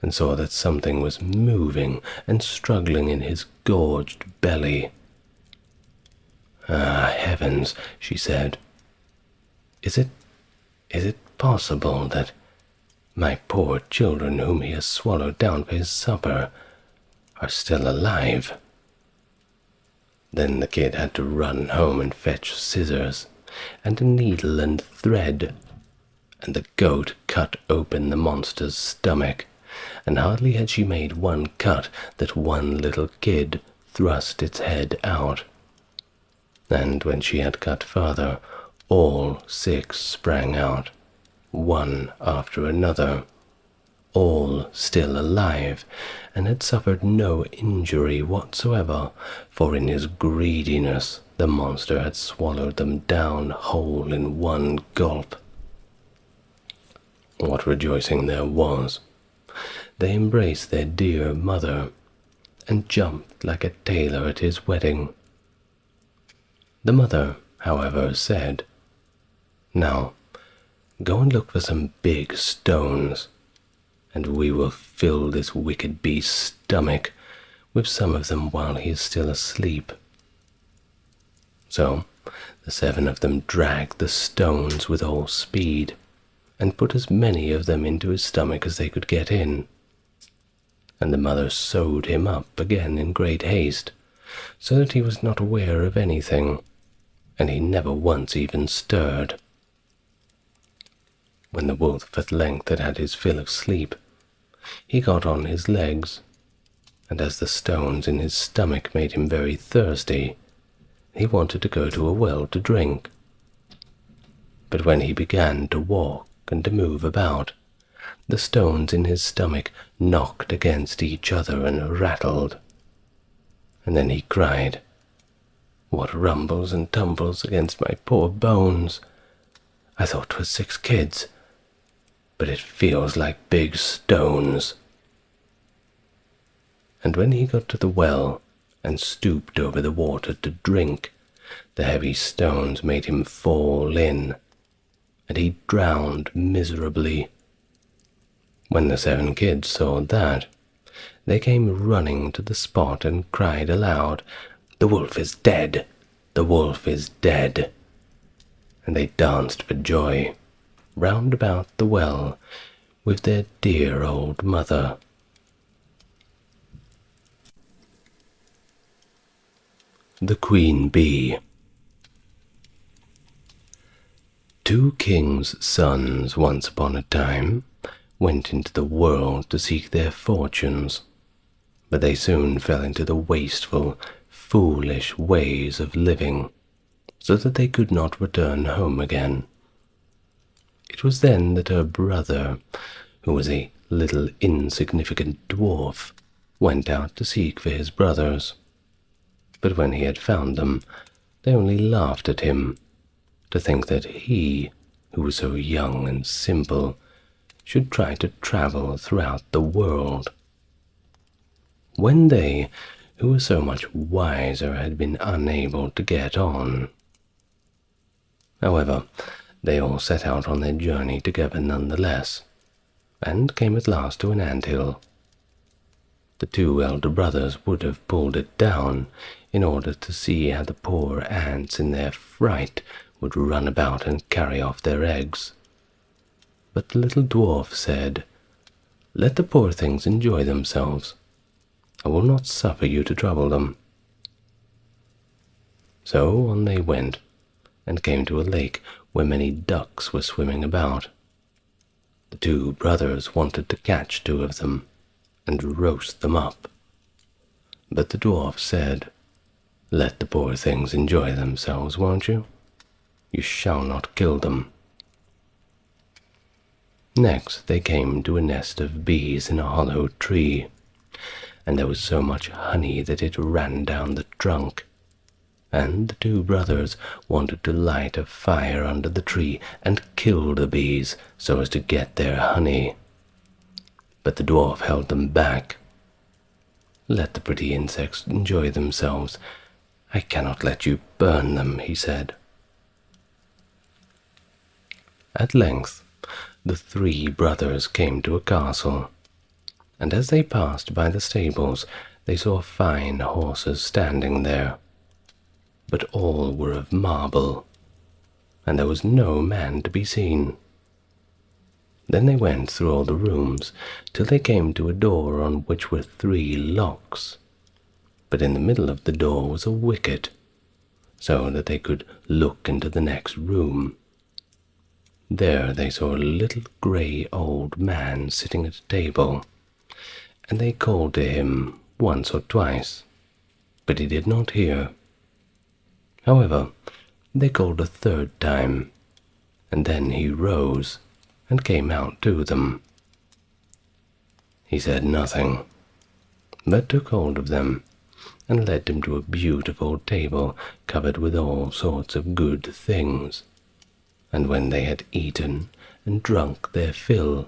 and saw that something was moving and struggling in his gorged belly. "Ah, heavens," she said. Is it possible that my poor children whom he has swallowed down for his supper are still alive?" Then the kid had to run home and fetch scissors and a needle and thread, and the goat cut open the monster's stomach, and hardly had she made one cut that one little kid thrust its head out. And when she had cut farther, all 6 sprang out, one after another, all still alive, and had suffered no injury whatsoever, for in his greediness the monster had swallowed them down whole in one gulp. What rejoicing there was! They embraced their dear mother, and jumped like a tailor at his wedding. The mother, however, said, "Now, go and look for some big stones, and we will fill this wicked beast's stomach with some of them while he is still asleep." So the 7 of them dragged the stones with all speed, and put as many of them into his stomach as they could get in. And the mother sewed him up again in great haste, so that he was not aware of anything, and he never once even stirred. When the wolf at length had had his fill of sleep, he got on his legs, and as the stones in his stomach made him very thirsty, he wanted to go to a well to drink. But when he began to walk and to move about, the stones in his stomach knocked against each other and rattled. And then he cried, "What rumbles and tumbles against my poor bones? I thought 'twas 6 kids, but it feels like big stones." And when he got to the well and stooped over the water to drink, the heavy stones made him fall in, and he drowned miserably. When the 7 kids saw that, they came running to the spot and cried aloud, "The wolf is dead! The wolf is dead!" And they danced for joy round about the well with their dear old mother. The Queen Bee. 2 kings' sons once upon a time went into the world to seek their fortunes, but they soon fell into the wasteful, foolish ways of living, so that they could not return home again. It was then that her brother, who was a little insignificant dwarf, went out to seek for his brothers. But when he had found them, they only laughed at him, to think that he, who was so young and simple, should try to travel throughout the world. When they, who were so much wiser, had been unable to get on. However, they all set out on their journey together nonetheless, and came at last to an ant-hill. The 2 elder brothers would have pulled it down in order to see how the poor ants in their fright would run about and carry off their eggs. But the little dwarf said, "Let the poor things enjoy themselves. I will not suffer you to trouble them." So on they went, and came to a lake where many ducks were swimming about. The 2 brothers wanted to catch 2 of them and roast them up. But the dwarf said, "Let the poor things enjoy themselves, won't you? You shall not kill them." Next they came to a nest of bees in a hollow tree, and there was so much honey that it ran down the trunk, and the two brothers wanted to light a fire under the tree and kill the bees so as to get their honey. But the dwarf held them back. "Let the pretty insects enjoy themselves. I cannot let you burn them," he said. At length the three brothers came to a castle, and as they passed by the stables they saw fine horses standing there, but all were of marble, and there was no man to be seen. Then they went through all the rooms till they came to a door on which were 3 locks, but in the middle of the door was a wicket, so that they could look into the next room. There they saw a little grey old man sitting at a table, and they called to him once or twice, but he did not hear. However, they called a 3rd time, and then he rose and came out to them. He said nothing, but took hold of them and led them to a beautiful table covered with all sorts of good things. And when they had eaten and drunk their fill,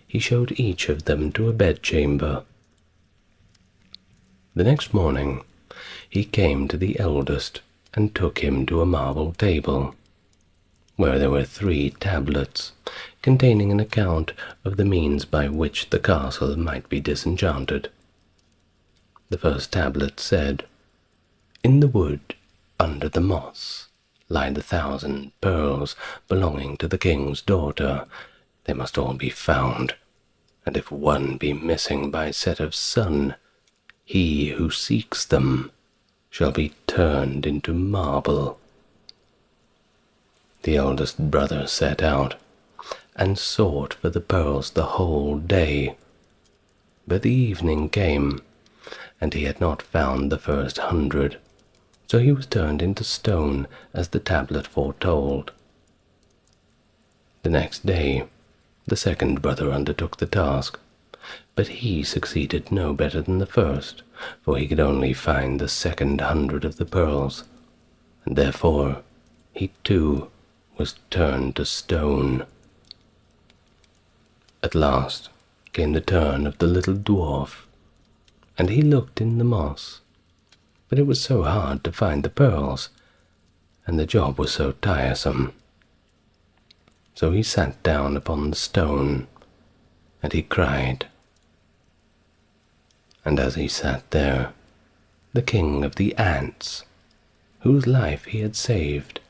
he showed each of them to a bedchamber. The next morning he came to the eldest and took him to a marble table, where there were 3 tablets containing an account of the means by which the castle might be disenchanted. The first tablet said, "In the wood under the moss lie the 1,000 pearls belonging to the king's daughter. They must all be found, and if one be missing by set of sun, he who seeks them shall be turned into marble." The eldest brother set out and sought for the pearls the whole day, but the evening came, and he had not found the first 100, so he was turned into stone as the tablet foretold. The next day the second brother undertook the task, but he succeeded no better than the first, for he could only find the second 100 of the pearls, and therefore he too was turned to stone. At last came the turn of the little dwarf, and he looked in the moss, but it was so hard to find the pearls, and the job was so tiresome. So he sat down upon the stone, and he cried. And as he sat there, the king of the ants, whose life he had saved,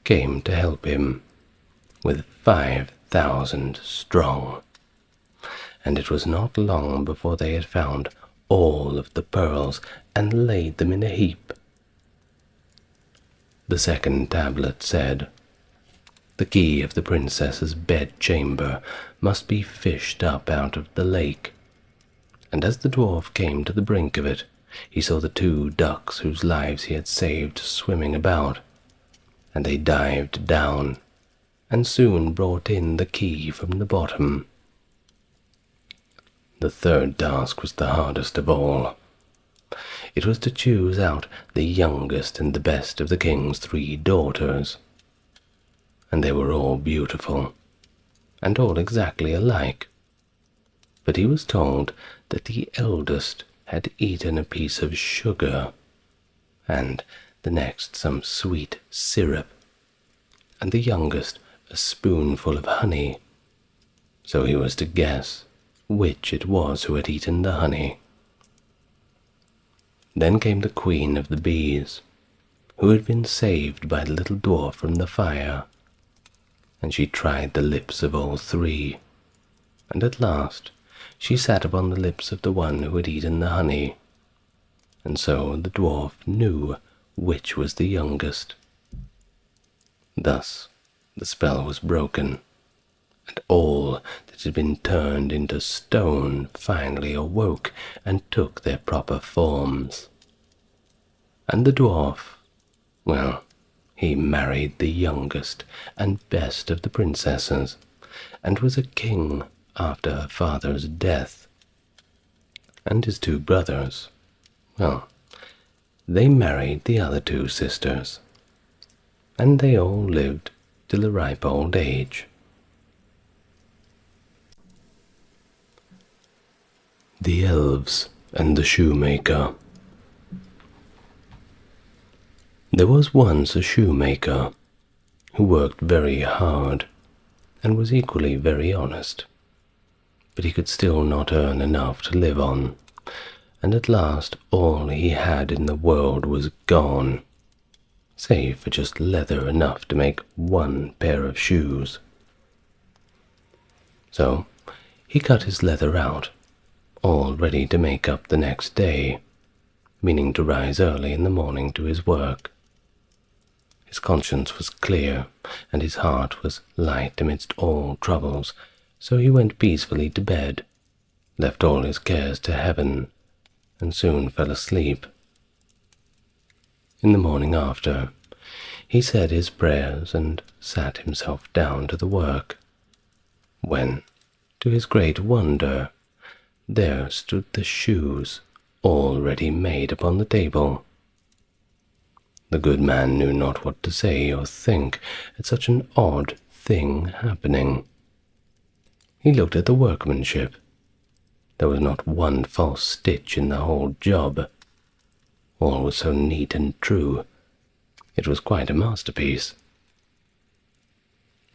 came to help him, with 5,000 strong, and it was not long before they had found all of the pearls and laid them in a heap. The second tablet said, "The key of the princess's bedchamber must be fished up out of the lake," and as the dwarf came to the brink of it, he saw the 2 ducks whose lives he had saved swimming about, and they dived down and soon brought in the key from the bottom. The 3rd task was the hardest of all. It was to choose out the youngest and the best of the king's 3 daughters, and they were all beautiful, and all exactly alike. But he was told that the eldest had eaten a piece of sugar, and the next some sweet syrup, and the youngest a spoonful of honey, so he was to guess which it was who had eaten the honey. Then came the queen of the bees, who had been saved by the little dwarf from the fire, and she tried the lips of all 3, and at last she sat upon the lips of the one who had eaten the honey, and so the dwarf knew which was the youngest. Thus the spell was broken, and all that had been turned into stone finally awoke and took their proper forms. And the dwarf, well, he married the youngest and best of the princesses, and was a king after her father's death. And his two brothers, well, they married the other two sisters, and they all lived till a ripe old age. The Elves and the Shoemaker. There was once a shoemaker who worked very hard and was equally very honest, but he could still not earn enough to live on, and at last all he had in the world was gone, save for just leather enough to make one pair of shoes. So he cut his leather out, all ready to make up the next day, meaning to rise early in the morning to his work. His conscience was clear, and his heart was light amidst all troubles, so he went peacefully to bed, left all his cares to heaven, and soon fell asleep. In the morning after, he said his prayers and sat himself down to the work, when, to his great wonder, there stood the shoes already made upon the table. The good man knew not what to say or think at such an odd thing happening. He looked at the workmanship. There was not one false stitch in the whole job. All was so neat and true. It was quite a masterpiece.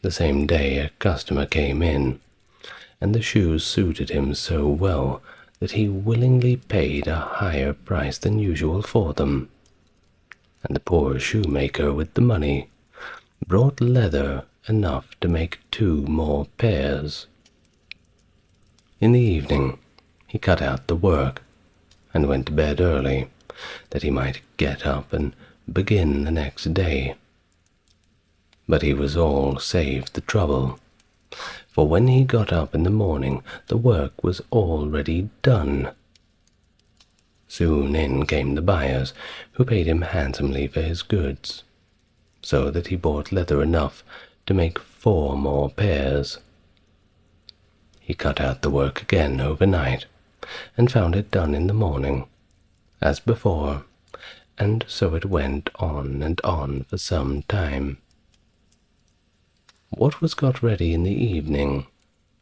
The same day a customer came in, and the shoes suited him so well that he willingly paid a higher price than usual for them. And the poor shoemaker with the money brought leather enough to make 2 more pairs. In the evening he cut out the work and went to bed early, that he might get up and begin the next day. But he was all saved the trouble, for when he got up in the morning the work was already done. Soon in came the buyers, who paid him handsomely for his goods, so that he bought leather enough to make 4 more pairs. He cut out the work again overnight, and found it done in the morning, as before, and so it went on and on for some time. What was got ready in the evening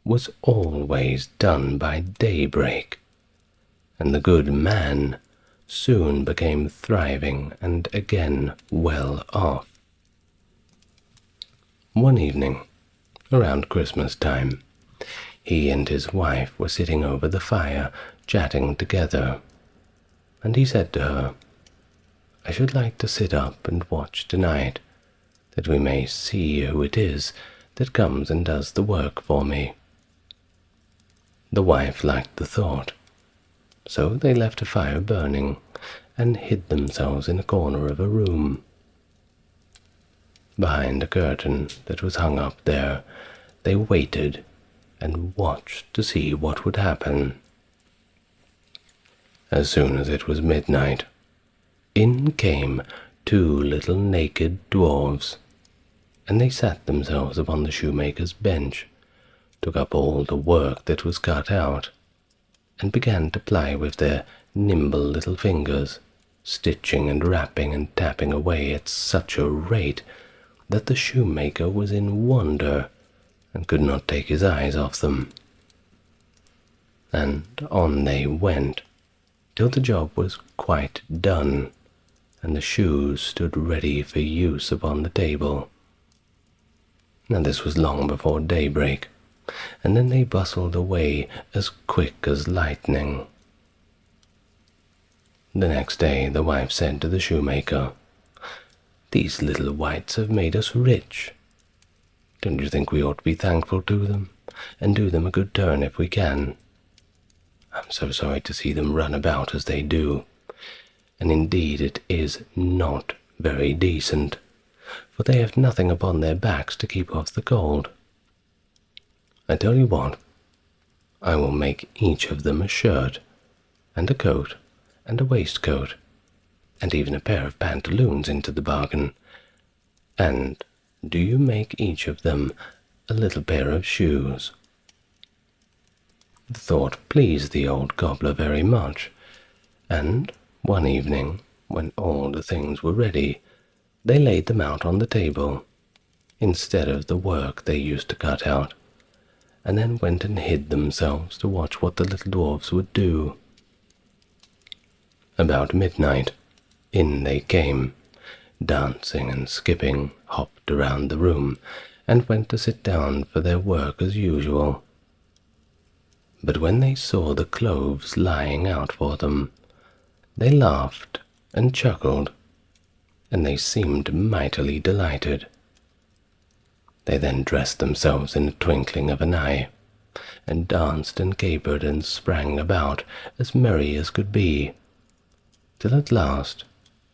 was always done by daybreak, and the good man soon became thriving and again well off. One evening, around Christmas time, he and his wife were sitting over the fire, chatting together, and he said to her, "I should like to sit up and watch tonight, that we may see who it is that comes and does the work for me." The wife liked the thought, so they left a fire burning and hid themselves in a corner of a room. Behind a curtain that was hung up there, they waited and watched to see what would happen. As soon as it was midnight, in came 2 little naked dwarfs, and they sat themselves upon the shoemaker's bench, took up all the work that was cut out, and began to ply with their nimble little fingers, stitching and rapping and tapping away at such a rate that the shoemaker was in wonder and could not take his eyes off them. And on they went, till the job was quite done, and the shoes stood ready for use upon the table. Now this was long before daybreak, and then they bustled away as quick as lightning. The next day the wife said to the shoemaker, "These little wights have made us rich. Don't you think we ought to be thankful to them, and do them a good turn if we can? I'm so sorry to see them run about as they do, and indeed it is not very decent, for they have nothing upon their backs to keep off the cold. I tell you what, I will make each of them a shirt, and a coat, and a waistcoat, and even a pair of pantaloons into the bargain, and do you make each of them a little pair of shoes." The thought pleased the old cobbler very much, and one evening, when all the things were ready, they laid them out on the table, instead of the work they used to cut out, and then went and hid themselves to watch what the little dwarfs would do. About midnight, in they came, dancing and skipping, hopped around the room, and went to sit down for their work as usual. But when they saw the clothes lying out for them, they laughed and chuckled, and they seemed mightily delighted. They then dressed themselves in a twinkling of an eye, and danced and capered and sprang about as merry as could be, till at last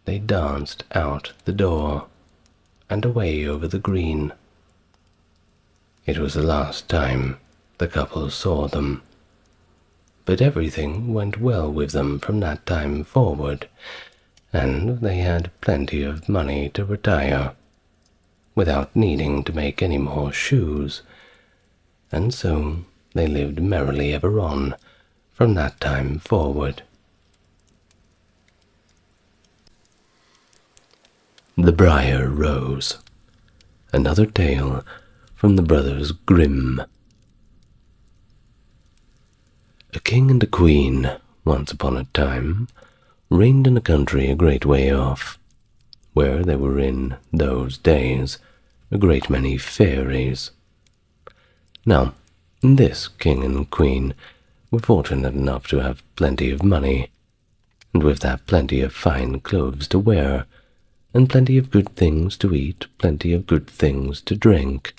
they danced out the door, and away over the green. It was the last time the couple saw them, but everything went well with them from that time forward, and they had plenty of money to retire, without needing to make any more shoes, and so they lived merrily ever on from that time forward. The Briar Rose. Another tale from the brothers Grimm. A king and a queen, once upon a time, reigned in a country a great way off, where there were in those days a great many fairies. Now, this king and queen were fortunate enough to have plenty of money, and with that plenty of fine clothes to wear, and plenty of good things to eat, plenty of good things to drink,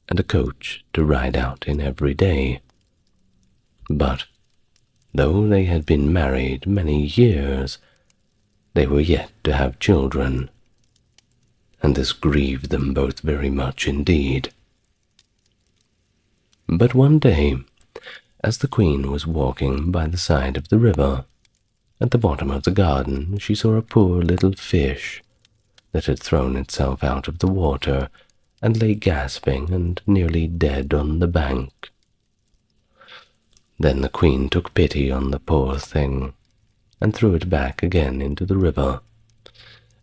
and a coach to ride out in every day. But, though they had been married many years, they were yet to have children, and this grieved them both very much indeed. But one day, as the queen was walking by the side of the river, at the bottom of the garden she saw a poor little fish that had thrown itself out of the water and lay gasping and nearly dead on the bank. Then the queen took pity on the poor thing, and threw it back again into the river,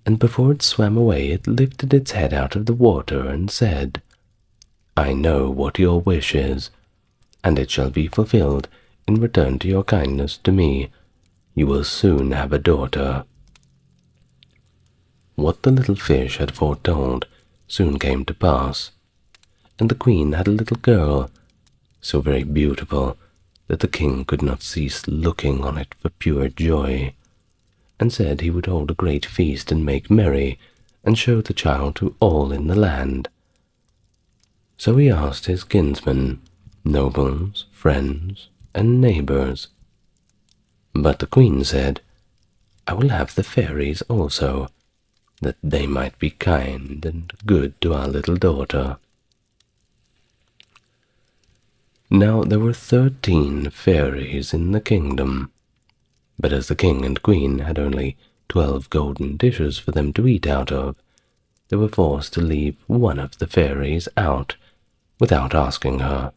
and before it swam away it lifted its head out of the water and said, "I know what your wish is, and it shall be fulfilled in return to your kindness to me. You will soon have a daughter." What the little fish had foretold soon came to pass, and the queen had a little girl, so very beautiful that the king could not cease looking on it for pure joy, and said he would hold a great feast and make merry, and show the child to all in the land. So he asked his kinsmen, nobles, friends, and neighbors. But the queen said, "I will have the fairies also, that they might be kind and good to our little daughter." Now there were 13 fairies in the kingdom, but as the king and queen had only 12 golden dishes for them to eat out of, they were forced to leave one of the fairies out, without asking her.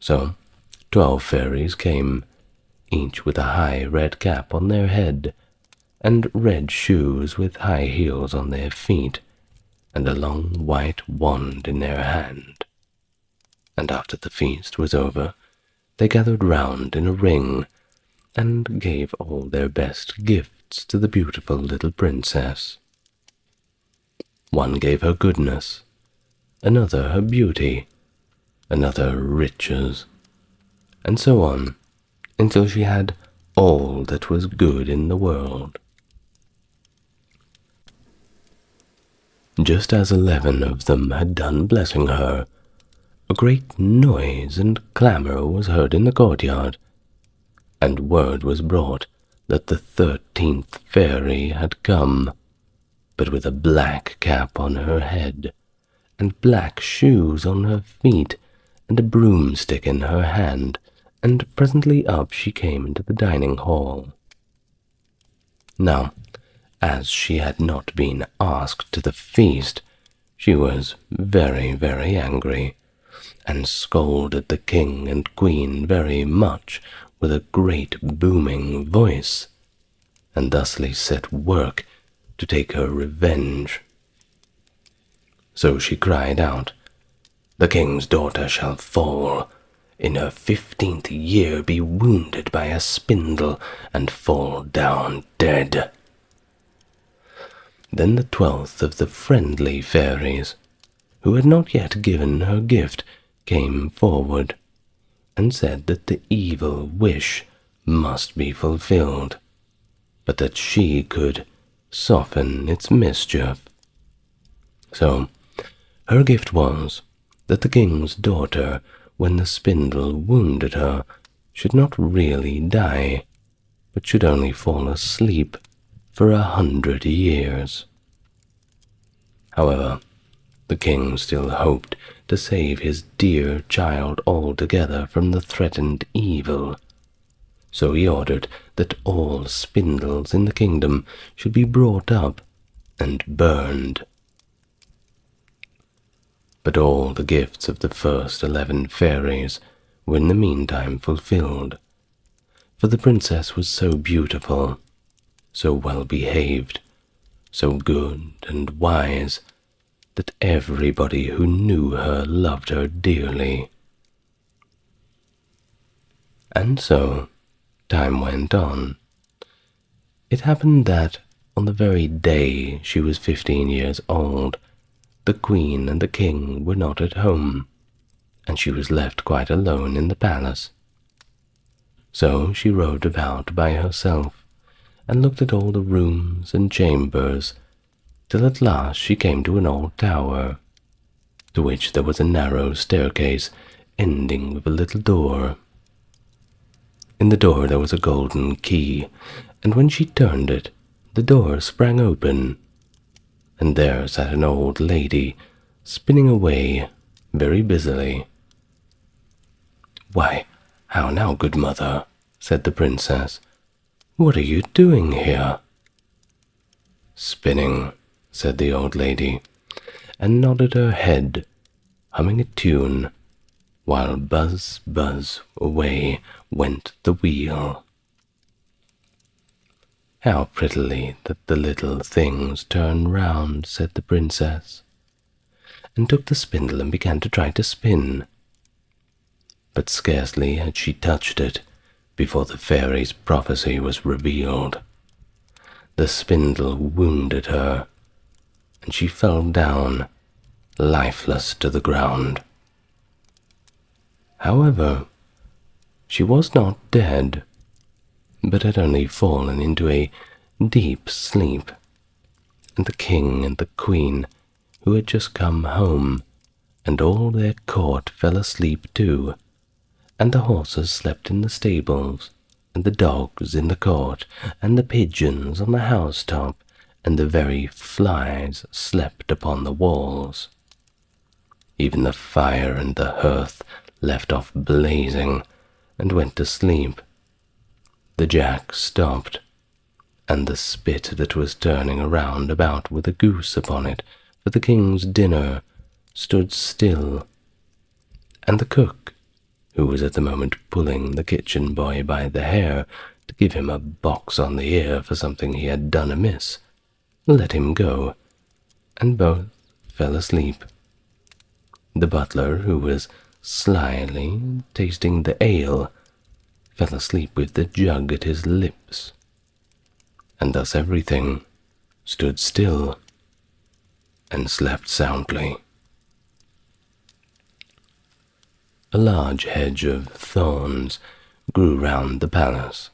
So 12 fairies came, each with a high red cap on their head, and red shoes with high heels on their feet, and a long white wand in their hand. And after the feast was over, they gathered round in a ring, and gave all their best gifts to the beautiful little princess. One gave her goodness, another her beauty, another riches, and so on, until she had all that was good in the world. Just as 11 of them had done blessing her, a great noise and clamour was heard in the courtyard, and word was brought that the 13th fairy had come, but with a black cap on her head, and black shoes on her feet, and a broomstick in her hand, and presently up she came into the dining hall. Now, as she had not been asked to the feast, she was very, very angry, and scolded the king and queen very much with a great booming voice, and thusly set work to take her revenge. So she cried out, "The king's daughter shall fall, in her 15th year be wounded by a spindle, and fall down dead." Then the 12th of the friendly fairies, who had not yet given her gift, came forward, and said that the evil wish must be fulfilled, but that she could soften its mischief. So her gift was that the king's daughter, when the spindle wounded her, should not really die, but should only fall asleep for 100 years. However, the king still hoped to save his dear child altogether from the threatened evil, so he ordered that all spindles in the kingdom should be brought up and burned. But all the gifts of the first 11 fairies were in the meantime fulfilled, for the princess was so beautiful, so well behaved, so good and wise, that everybody who knew her loved her dearly. And so time went on. It happened that on the very day she was 15 years old, the queen and the king were not at home, and she was left quite alone in the palace. So she rode about by herself, and looked at all the rooms and chambers, till at last she came to an old tower, to which there was a narrow staircase ending with a little door. In the door there was a golden key, and when she turned it, the door sprang open, and there sat an old lady, spinning away very busily. "Why, how now, good mother?" said the princess. "What are you doing here?" "Spinning," said the old lady, and nodded her head, humming a tune, while buzz, buzz, away went the wheel. "How prettily that the little things turn round," said the princess, and took the spindle and began to try to spin. But scarcely had she touched it before the fairy's prophecy was revealed. The spindle wounded her, and she fell down, lifeless to the ground. However, she was not dead, but had only fallen into a deep sleep, and the king and the queen, who had just come home, and all their court fell asleep too, and the horses slept in the stables, and the dogs in the court, and the pigeons on the housetop, and the very flies slept upon the walls. Even the fire and the hearth left off blazing, and went to sleep. The jack stopped, and the spit that was turning around about with a goose upon it for the king's dinner stood still, and the cook, who was at the moment pulling the kitchen boy by the hair to give him a box on the ear for something he had done amiss, let him go, and both fell asleep. The butler, who was slyly tasting the ale, fell asleep with the jug at his lips, and thus everything stood still and slept soundly. A large hedge of thorns grew round the palace,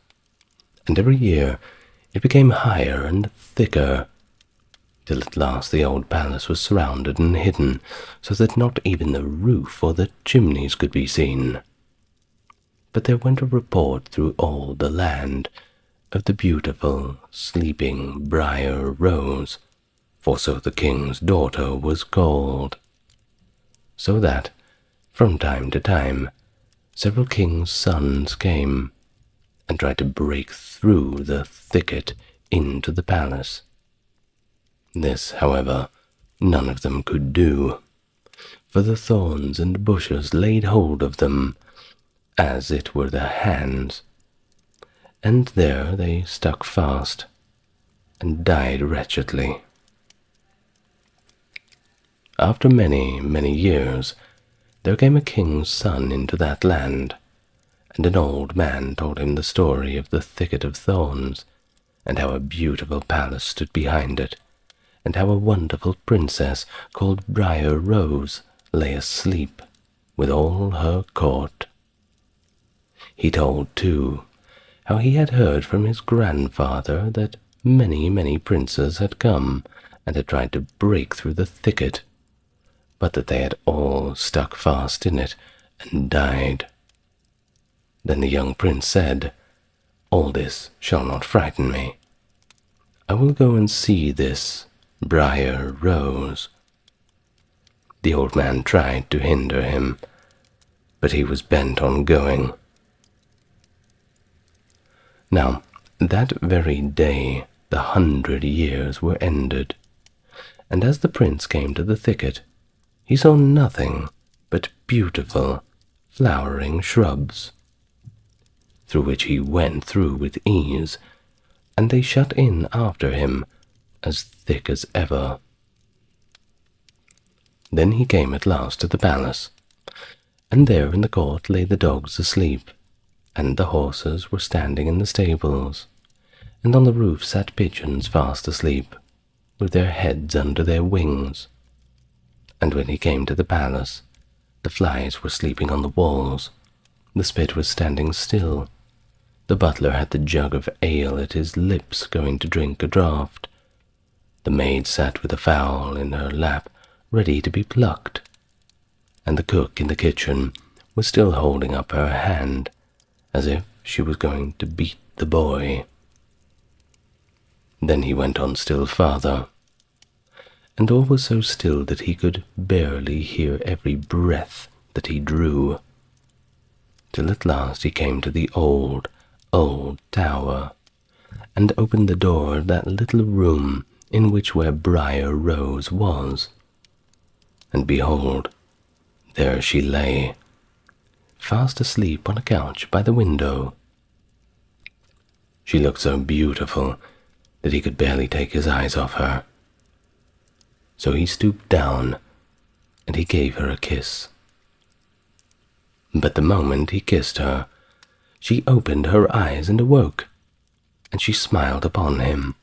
and every year it became higher and thicker, till at last the old palace was surrounded and hidden, so that not even the roof or the chimneys could be seen. But there went a report through all the land of the beautiful, sleeping Briar Rose, for so the king's daughter was called, so that, from time to time, several kings' sons came and tried to break through the thicket into the palace, This, however, none of them could do, for the thorns and bushes laid hold of them as it were their hands, and there they stuck fast and died wretchedly. After many, many years, there came a king's son into that land, and an old man told him the story of the thicket of thorns, and how a beautiful palace stood behind it, and how a wonderful princess called Briar Rose lay asleep with all her court. He told, too, how he had heard from his grandfather that many, many princes had come and had tried to break through the thicket, but that they had all stuck fast in it and died. Then the young prince said, "All this shall not frighten me. I will go and see this Briar Rose." The old man tried to hinder him, but he was bent on going. Now, that very day 100 years were ended, and as the prince came to the thicket, he saw nothing but beautiful, flowering shrubs, through which he went through with ease, and they shut in after him as thick as ever. Then he came at last to the palace, and there in the court lay the dogs asleep, and the horses were standing in the stables, and on the roof sat pigeons fast asleep, with their heads under their wings. And when he came to the palace, the flies were sleeping on the walls, the spit was standing still, the butler had the jug of ale at his lips going to drink a draught, the maid sat with a fowl in her lap ready to be plucked, and the cook in the kitchen was still holding up her hand as if she was going to beat the boy. Then he went on still farther, and all was so still that he could barely hear every breath that he drew, till at last he came to the old, old tower, and opened the door of that little room in which where Briar Rose was. And behold, there she lay, fast asleep on a couch by the window. She looked so beautiful that he could barely take his eyes off her. So he stooped down, and he gave her a kiss. But the moment he kissed her, she opened her eyes and awoke, and she smiled upon him,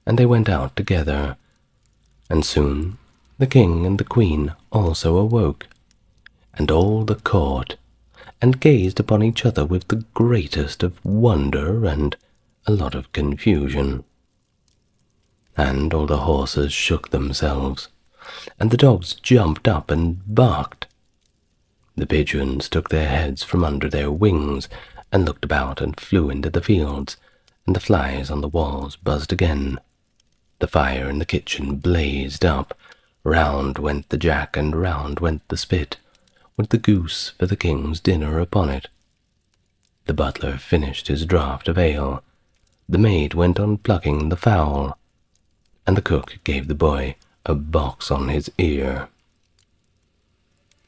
and they went out together, and soon the king and the queen also awoke, and all the court, and gazed upon each other with the greatest of wonder and a lot of confusion. And all the horses shook themselves, and the dogs jumped up and barked. The pigeons took their heads from under their wings and looked about and flew into the fields, and the flies on the walls buzzed again. The fire in the kitchen blazed up, round went the jack and round went the spit, with the goose for the king's dinner upon it. The butler finished his draught of ale, the maid went on plucking the fowl, and the cook gave the boy a box on his ear.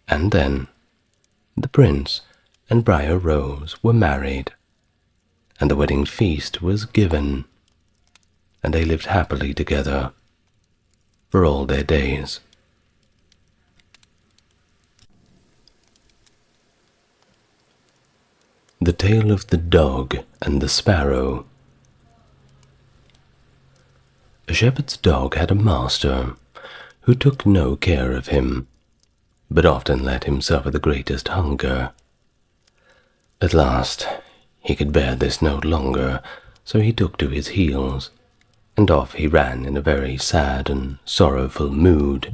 And then the prince and Briar Rose were married, and the wedding feast was given, and they lived happily together for all their days. The Tale of the Dog and the Sparrow. A shepherd's dog had a master who took no care of him, but often let him suffer the greatest hunger. At last he could bear this no longer, so he took to his heels, and off he ran in a very sad and sorrowful mood.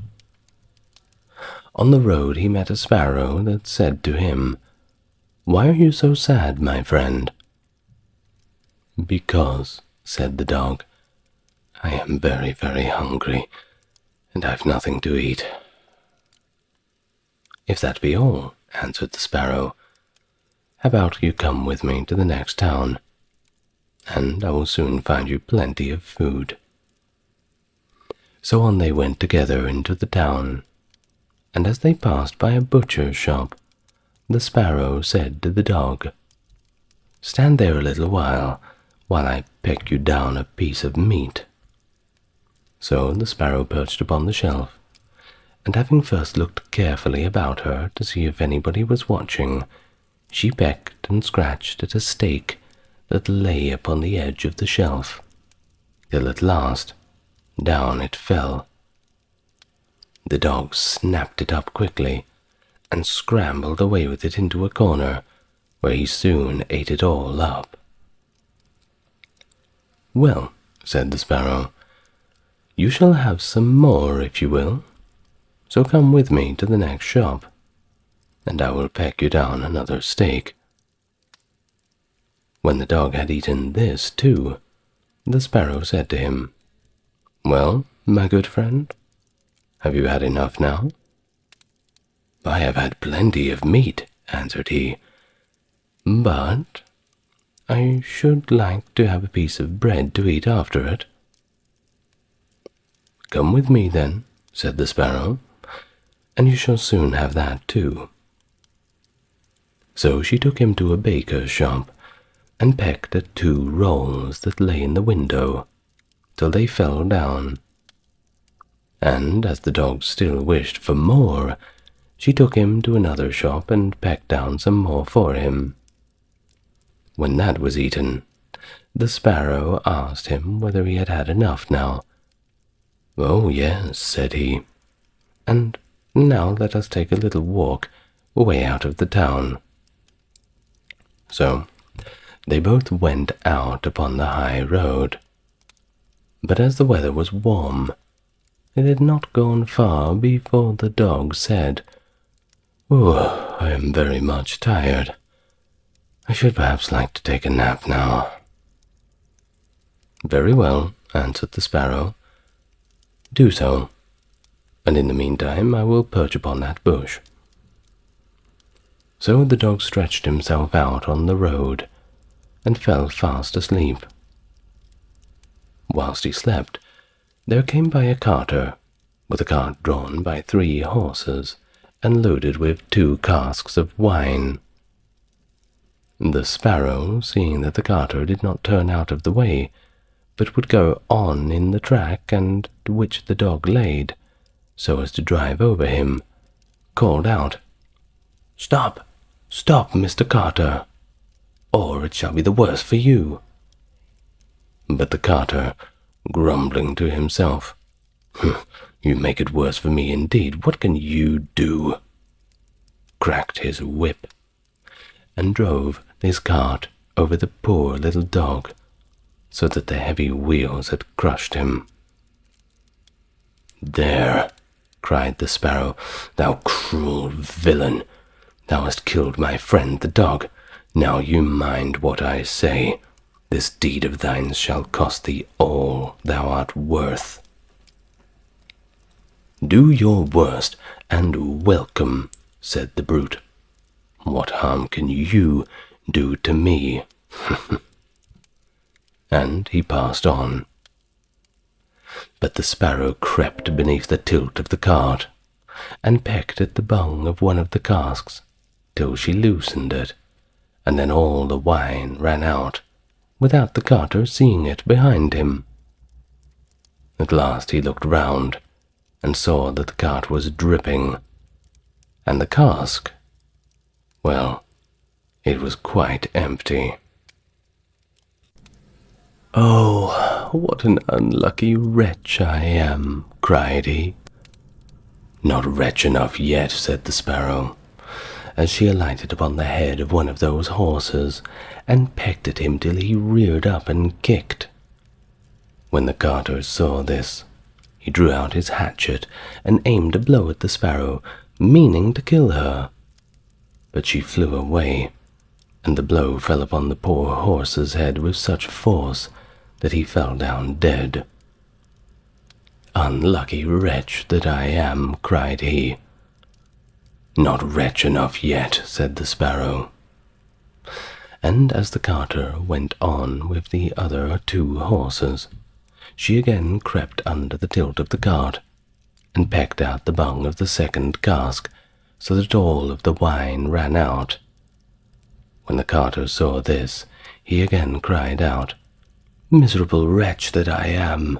On the road he met a sparrow that said to him, "Why are you so sad, my friend?" "Because," said the dog, "I am very, very hungry, and I've nothing to eat." "If that be all," answered the sparrow, "how about you come with me to the next town, and I will soon find you plenty of food." So on they went together into the town, and as they passed by a butcher's shop, the Sparrow said to the dog, "Stand there a little while I peck you down a piece of meat." So the Sparrow perched upon the shelf, and having first looked carefully about her to see if anybody was watching, she pecked and scratched at a steak that lay upon the edge of the shelf, till at last down it fell. The dog snapped it up quickly, and scrambled away with it into a corner, where he soon ate it all up. "Well," said the Sparrow, "you shall have some more if you will, so come with me to the next shop, and I will peck you down another steak." When the dog had eaten this too, the Sparrow said to him, "Well, my good friend, have you had enough now?" "I have had plenty of meat," answered he, "but I should like to have a piece of bread to eat after it." "Come with me then," said the Sparrow, "and you shall soon have that too." So she took him to a baker's shop, and pecked at 2 rolls that lay in the window, till they fell down. And as the dog still wished for more, she took him to another shop and pecked down some more for him. When that was eaten, the Sparrow asked him whether he had had enough now. "Oh, yes," said he, "and now let us take a little walk way out of the town." So they both went out upon the high road. But as the weather was warm, they had not gone far before the dog said, "Oh, I am very much tired. I should perhaps like to take a nap now." "Very well," answered the Sparrow. "Do so, and in the meantime I will perch upon that bush." So the dog stretched himself out on the road, and fell fast asleep. Whilst he slept, there came by a carter, with a cart drawn by 3 horses, and loaded with 2 casks of wine. The Sparrow, seeing that the carter did not turn out of the way, but would go on in the track and which the dog laid, so as to drive over him, called out, "Stop, stop, Mr. Carter, or it shall be the worse for you." But the carter, grumbling to himself, "You make it worse for me indeed. What can you do?" cracked his whip, and drove his cart over the poor little dog, so that the heavy wheels had crushed him. "There," cried the Sparrow, "thou cruel villain, thou hast killed my friend the dog. Now you mind what I say. This deed of thine shall cost thee all thou art worth." "Do your worst, and welcome," said the brute. "What harm can you do to me?" And he passed on. But the Sparrow crept beneath the tilt of the cart, and pecked at the bung of one of the casks, till she loosened it, and then all the wine ran out, without the carter seeing it behind him. At last he looked round, and saw that the cart was dripping, and the cask, well, it was quite empty. "Oh, what an unlucky wretch I am," cried he. "Not wretch enough yet," said the Sparrow, as she alighted upon the head of one of those horses, and pecked at him till he reared up and kicked. When the carter saw this, he drew out his hatchet and aimed a blow at the Sparrow, meaning to kill her. But she flew away, and the blow fell upon the poor horse's head with such force that he fell down dead. "Unlucky wretch that I am," cried he. "Not wretch enough yet," said the Sparrow. And as the carter went on with the other 2 horses, she again crept under the tilt of the cart, and pecked out the bung of the second cask, so that all of the wine ran out. When the carter saw this, he again cried out, "Miserable wretch that I am!"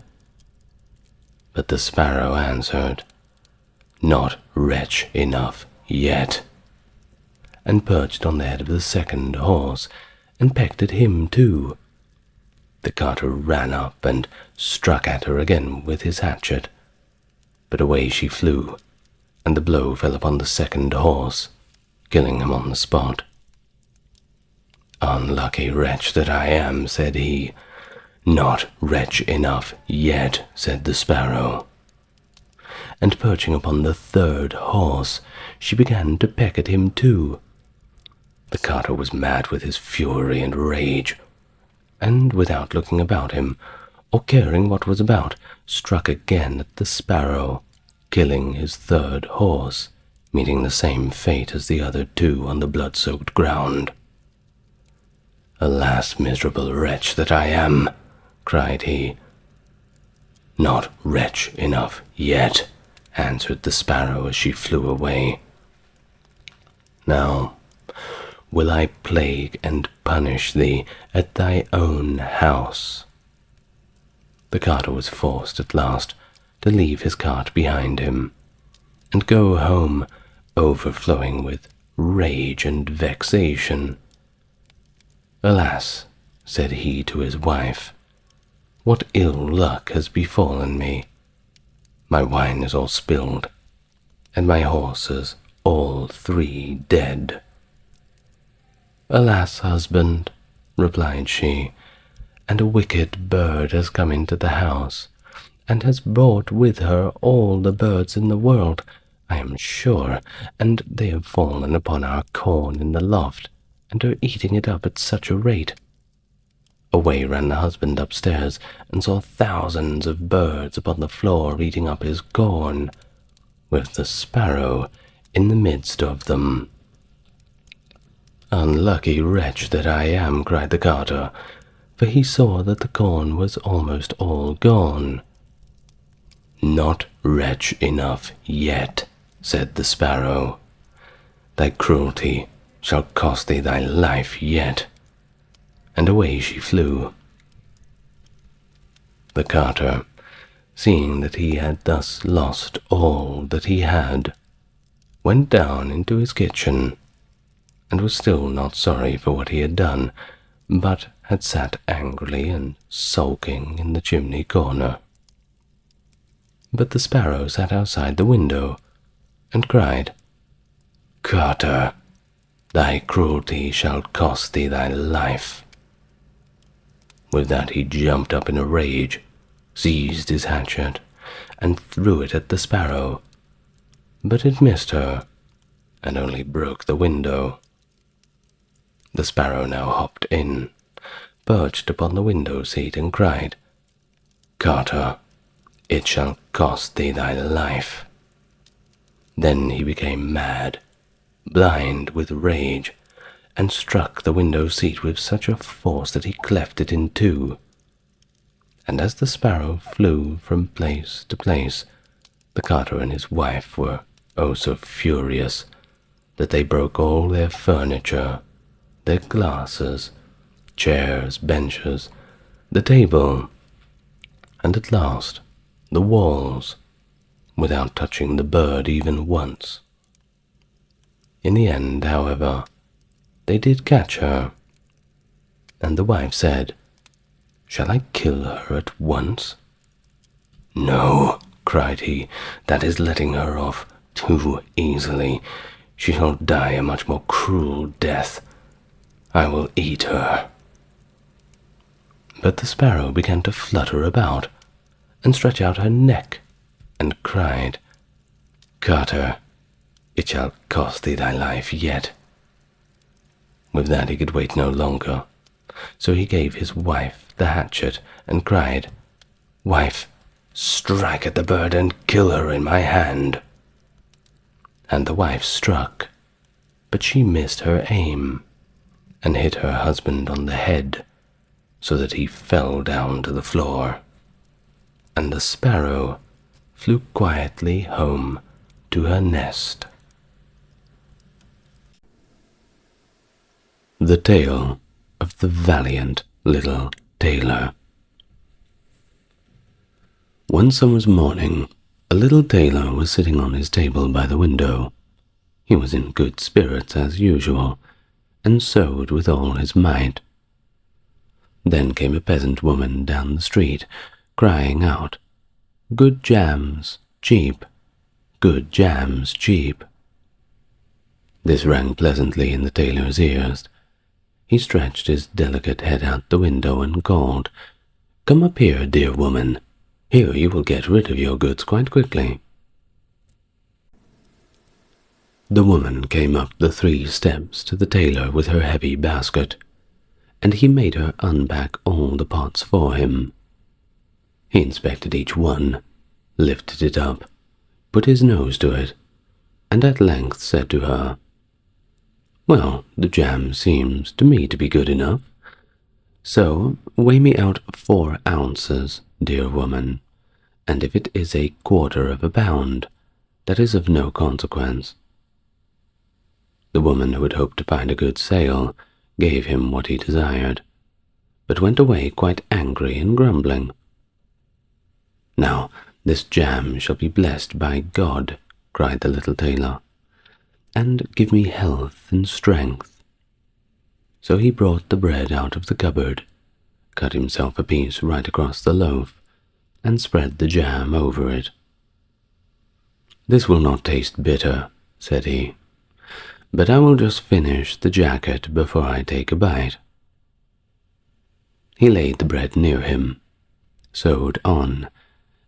But the sparrow answered, "Not wretch enough yet," and perched on the head of the second horse, and pecked at him too. The carter ran up and struck at her again with his hatchet, but away she flew, and the blow fell upon the second horse, killing him on the spot. "Unlucky wretch that I am," said he. "Not wretch enough yet," said the sparrow. And perching upon the third horse, she began to peck at him too. The carter was mad with his fury and rage, and without looking about him, or caring what was about, struck again at the sparrow, killing his third horse, meeting the same fate as the other two on the blood-soaked ground. "Alas, miserable wretch that I am!" cried he. "Not wretch enough yet," answered the sparrow as she flew away. "Now will I plague and punish thee at thy own house." The carter was forced at last to leave his cart behind him, and go home overflowing with rage and vexation. "Alas," said he to his wife, "what ill luck has befallen me! My wine is all spilled, and my horses all three dead." "Alas, husband," replied she, "and a wicked bird has come into the house, and has brought with her all the birds in the world, I am sure, and they have fallen upon our corn in the loft, and are eating it up at such a rate." Away ran the husband upstairs, and saw thousands of birds upon the floor eating up his corn, with the sparrow in the midst of them. "Unlucky wretch that I am," cried the carter, for he saw that the corn was almost all gone. "Not wretch enough yet," said the sparrow. "Thy cruelty shall cost thee thy life yet." And away she flew. The carter, seeing that he had thus lost all that he had, went down into his kitchen, and was still not sorry for what he had done, but had sat angrily and sulking in the chimney corner. But the sparrow sat outside the window, and cried, "Carter, thy cruelty shall cost thee thy life." With that he jumped up in a rage, seized his hatchet, and threw it at the sparrow, but it missed her, and only broke the window. The sparrow now hopped in, perched upon the window-seat, and cried, "Carter, it shall cost thee thy life." Then he became mad, blind with rage, and struck the window-seat with such a force that he cleft it in two. And as the sparrow flew from place to place, the carter and his wife were oh so furious that they broke all their furniture, their glasses, chairs, benches, the table, and at last the walls, without touching the bird even once. In the end, however, they did catch her, and the wife said, "Shall I kill her at once?" "No," cried he, "that is letting her off too easily. She shall die a much more cruel death. I will eat her." But the sparrow began to flutter about, and stretch out her neck, and cried, "Carter, it shall cost thee thy life yet." With that he could wait no longer, so he gave his wife the hatchet, and cried, "Wife, strike at the bird and kill her in my hand." And the wife struck, but she missed her aim, and hit her husband on the head, so that he fell down to the floor. and the sparrow flew quietly home to her nest. The Tale of the Valiant Little Tailor. One summer's morning, a little tailor was sitting on his table by the window. He was in good spirits as usual, and sewed with all his might. Then came a peasant woman down the street, crying out, "Good jams, cheap! Good jams, cheap!" This rang pleasantly in the tailor's ears. He stretched his delicate head out the window and called, "Come up here, dear woman. Here you will get rid of your goods quite quickly." The woman came up the 3 steps to the tailor with her heavy basket, and he made her unpack all the pots for him. He inspected each one, lifted it up, put his nose to it, and at length said to her, "Well, the jam seems to me to be good enough. So weigh me out 4 ounces, dear woman, and if it is a 1/4 of a pound, that is of no consequence." The woman, who had hoped to find a good sale, gave him what he desired, but went away quite angry and grumbling. "Now this jam shall be blessed by God," cried the little tailor, "and give me health and strength." So he brought the bread out of the cupboard, cut himself a piece right across the loaf, and spread the jam over it. "This will not taste bitter," said he, "but I will just finish the jacket before I take a bite." He laid the bread near him, sewed on,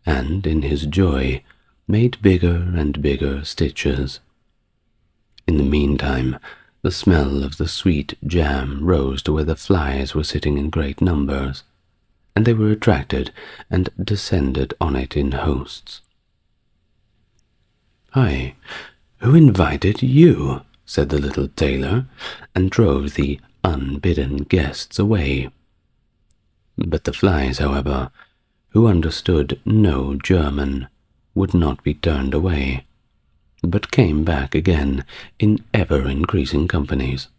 and in his joy made bigger and bigger stitches. In the meantime, the smell of the sweet jam rose to where the flies were sitting in great numbers, and they were attracted and descended on it in hosts. "Hi, who invited you?" said the little tailor, and drove the unbidden guests away. But the flies, however, who understood no German, would not be turned away, but came back again in ever-increasing companies.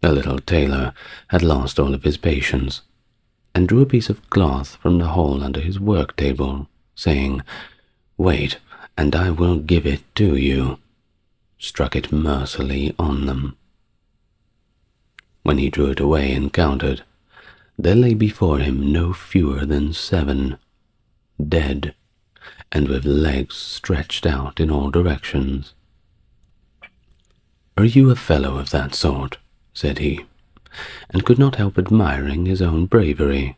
The little tailor had lost all of his patience, and drew a piece of cloth from the hole under his work-table, saying, "Wait, and I will give it to you," struck it mercilessly on them. When he drew it away and counted, there lay before him no fewer than 7, dead, and with legs stretched out in all directions. "Are you a fellow of that sort?" said he, and could not help admiring his own bravery.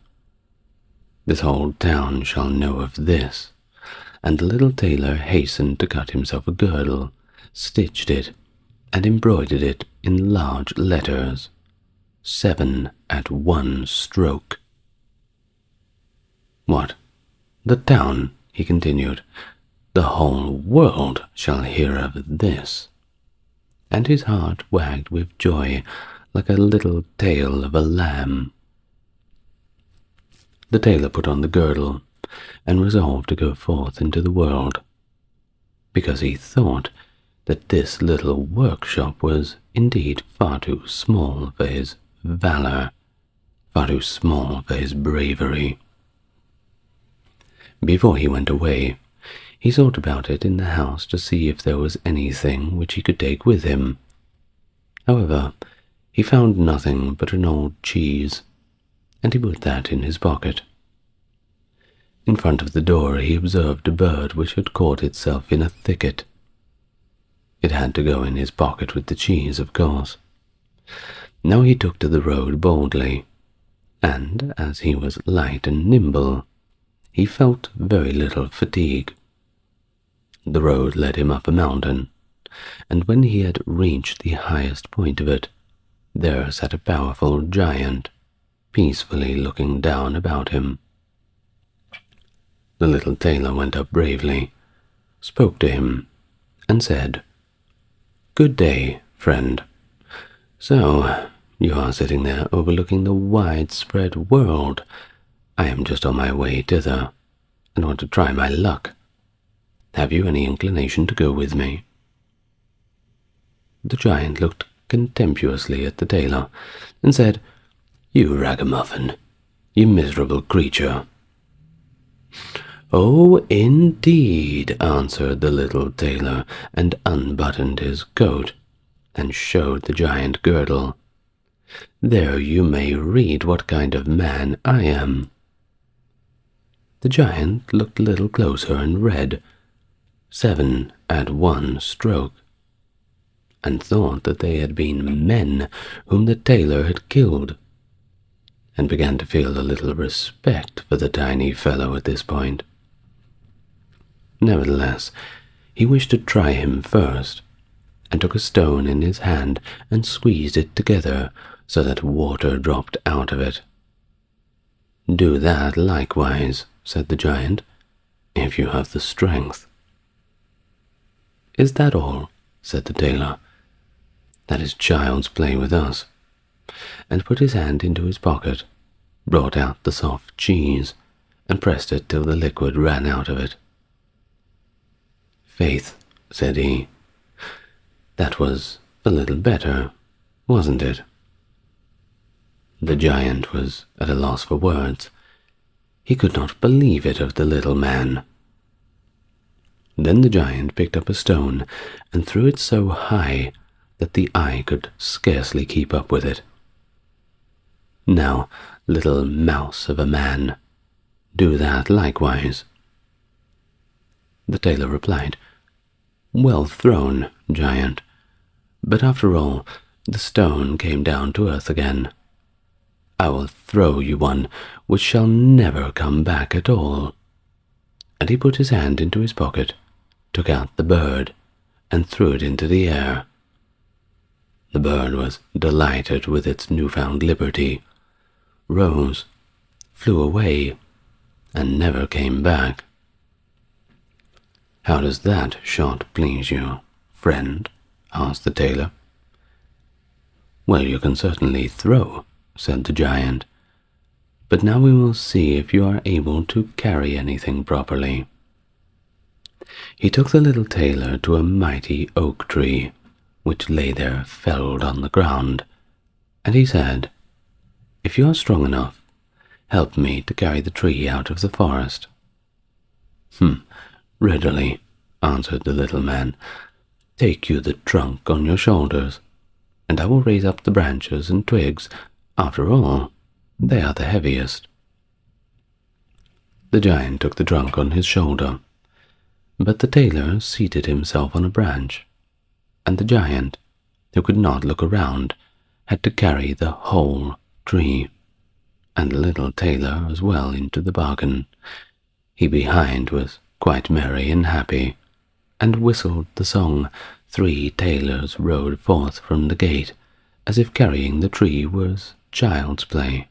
"This whole town shall know of this," and the little tailor hastened to cut himself a girdle, stitched it, and embroidered it in large letters, 7 at 1 stroke. "What, the town," he continued, "the whole world shall hear of this," and his heart wagged with joy like a little tail of a lamb. The tailor put on the girdle and resolved to go forth into the world, because he thought that this little workshop was indeed far too small for his valor, far too small for his bravery. Before he went away, he sought about it in the house to see if there was anything which he could take with him. However, he found nothing but an old cheese, and he put that in his pocket. In front of the door he observed a bird which had caught itself in a thicket. It had to go in his pocket with the cheese, of course. Now he took to the road boldly, and as he was light and nimble, he felt very little fatigue. The road led him up a mountain, and when he had reached the highest point of it, there sat a powerful giant, peacefully looking down about him. The little tailor went up bravely, spoke to him, and said, "Good day, friend. So, you are sitting there overlooking the widespread world. I am just on my way thither, and want to try my luck. Have you any inclination to go with me?" The giant looked contemptuously at the tailor, and said, "You ragamuffin, you miserable creature." "Oh, indeed," answered the little tailor, and unbuttoned his coat, and showed the giant girdle. "There you may read what kind of man I am." The giant looked a little closer and read 7 at 1 stroke, and thought that they had been men whom the tailor had killed, and began to feel a little respect for the tiny fellow at this point. Nevertheless, he wished to try him first, and took a stone in his hand and squeezed it together so that water dropped out of it. "Do that likewise," said the giant, "if you have the strength." "Is that all?" said the tailor. "That is child's play with us," and put his hand into his pocket, brought out the soft cheese, and pressed it till the liquid ran out of it. "Faith," said he, "that was a little better, wasn't it?" The giant was at a loss for words. He could not believe it of the little man. Then the giant picked up a stone and threw it so high that the eye could scarcely keep up with it. "Now, little mouse of a man, do that likewise." The tailor replied, "Well thrown, giant, but after all, the stone came down to earth again. I will throw you one which shall never come back at all." And he put his hand into his pocket, took out the bird, and threw it into the air. The bird was delighted with its newfound liberty, rose, flew away, and never came back. "How does that shot please you, friend?" asked the tailor. "Well, you can certainly throw," said the giant, "but now we will see if you are able to carry anything properly." He took the little tailor to a mighty oak tree, which lay there felled on the ground, and he said, "If you are strong enough, help me to carry the tree out of the forest." "Readily," answered the little man. "Take you the trunk on your shoulders, and I will raise up the branches and twigs. After all, they are the heaviest." The giant took the trunk on his shoulder, but the tailor seated himself on a branch, and the giant, who could not look around, had to carry the whole tree, and the little tailor as well into the bargain. He behind was quite merry and happy, and whistled the song, "Three tailors rode forth from the gate," as if carrying the tree was child's play.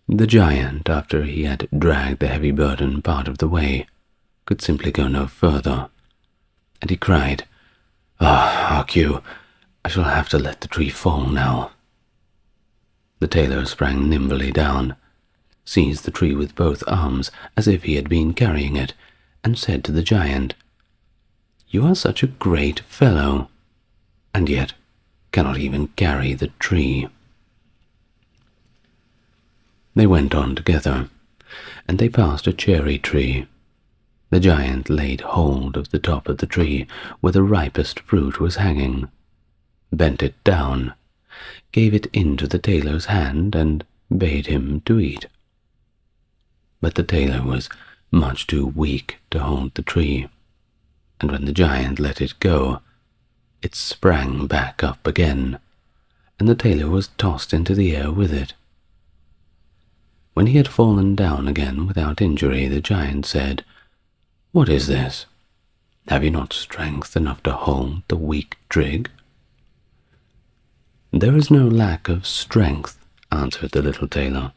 The giant, after he had dragged the heavy burden part of the way, could simply go no further, and he cried, hark you, I shall have to let the tree fall now." The tailor sprang nimbly down, seized the tree with both arms as if he had been carrying it, and said to the giant, "You are such a great fellow, and yet cannot even carry the tree." They went on together, and they passed a cherry tree. The giant laid hold of the top of the tree where the ripest fruit was hanging, bent it down, gave it into the tailor's hand, and bade him to eat. But the tailor was much too weak to hold the tree, and when the giant let it go, it sprang back up again, and the tailor was tossed into the air with it. When he had fallen down again without injury, the giant said, "What is this? Have you not strength enough to hold the weak twig?" "There is no lack of strength," answered the little tailor.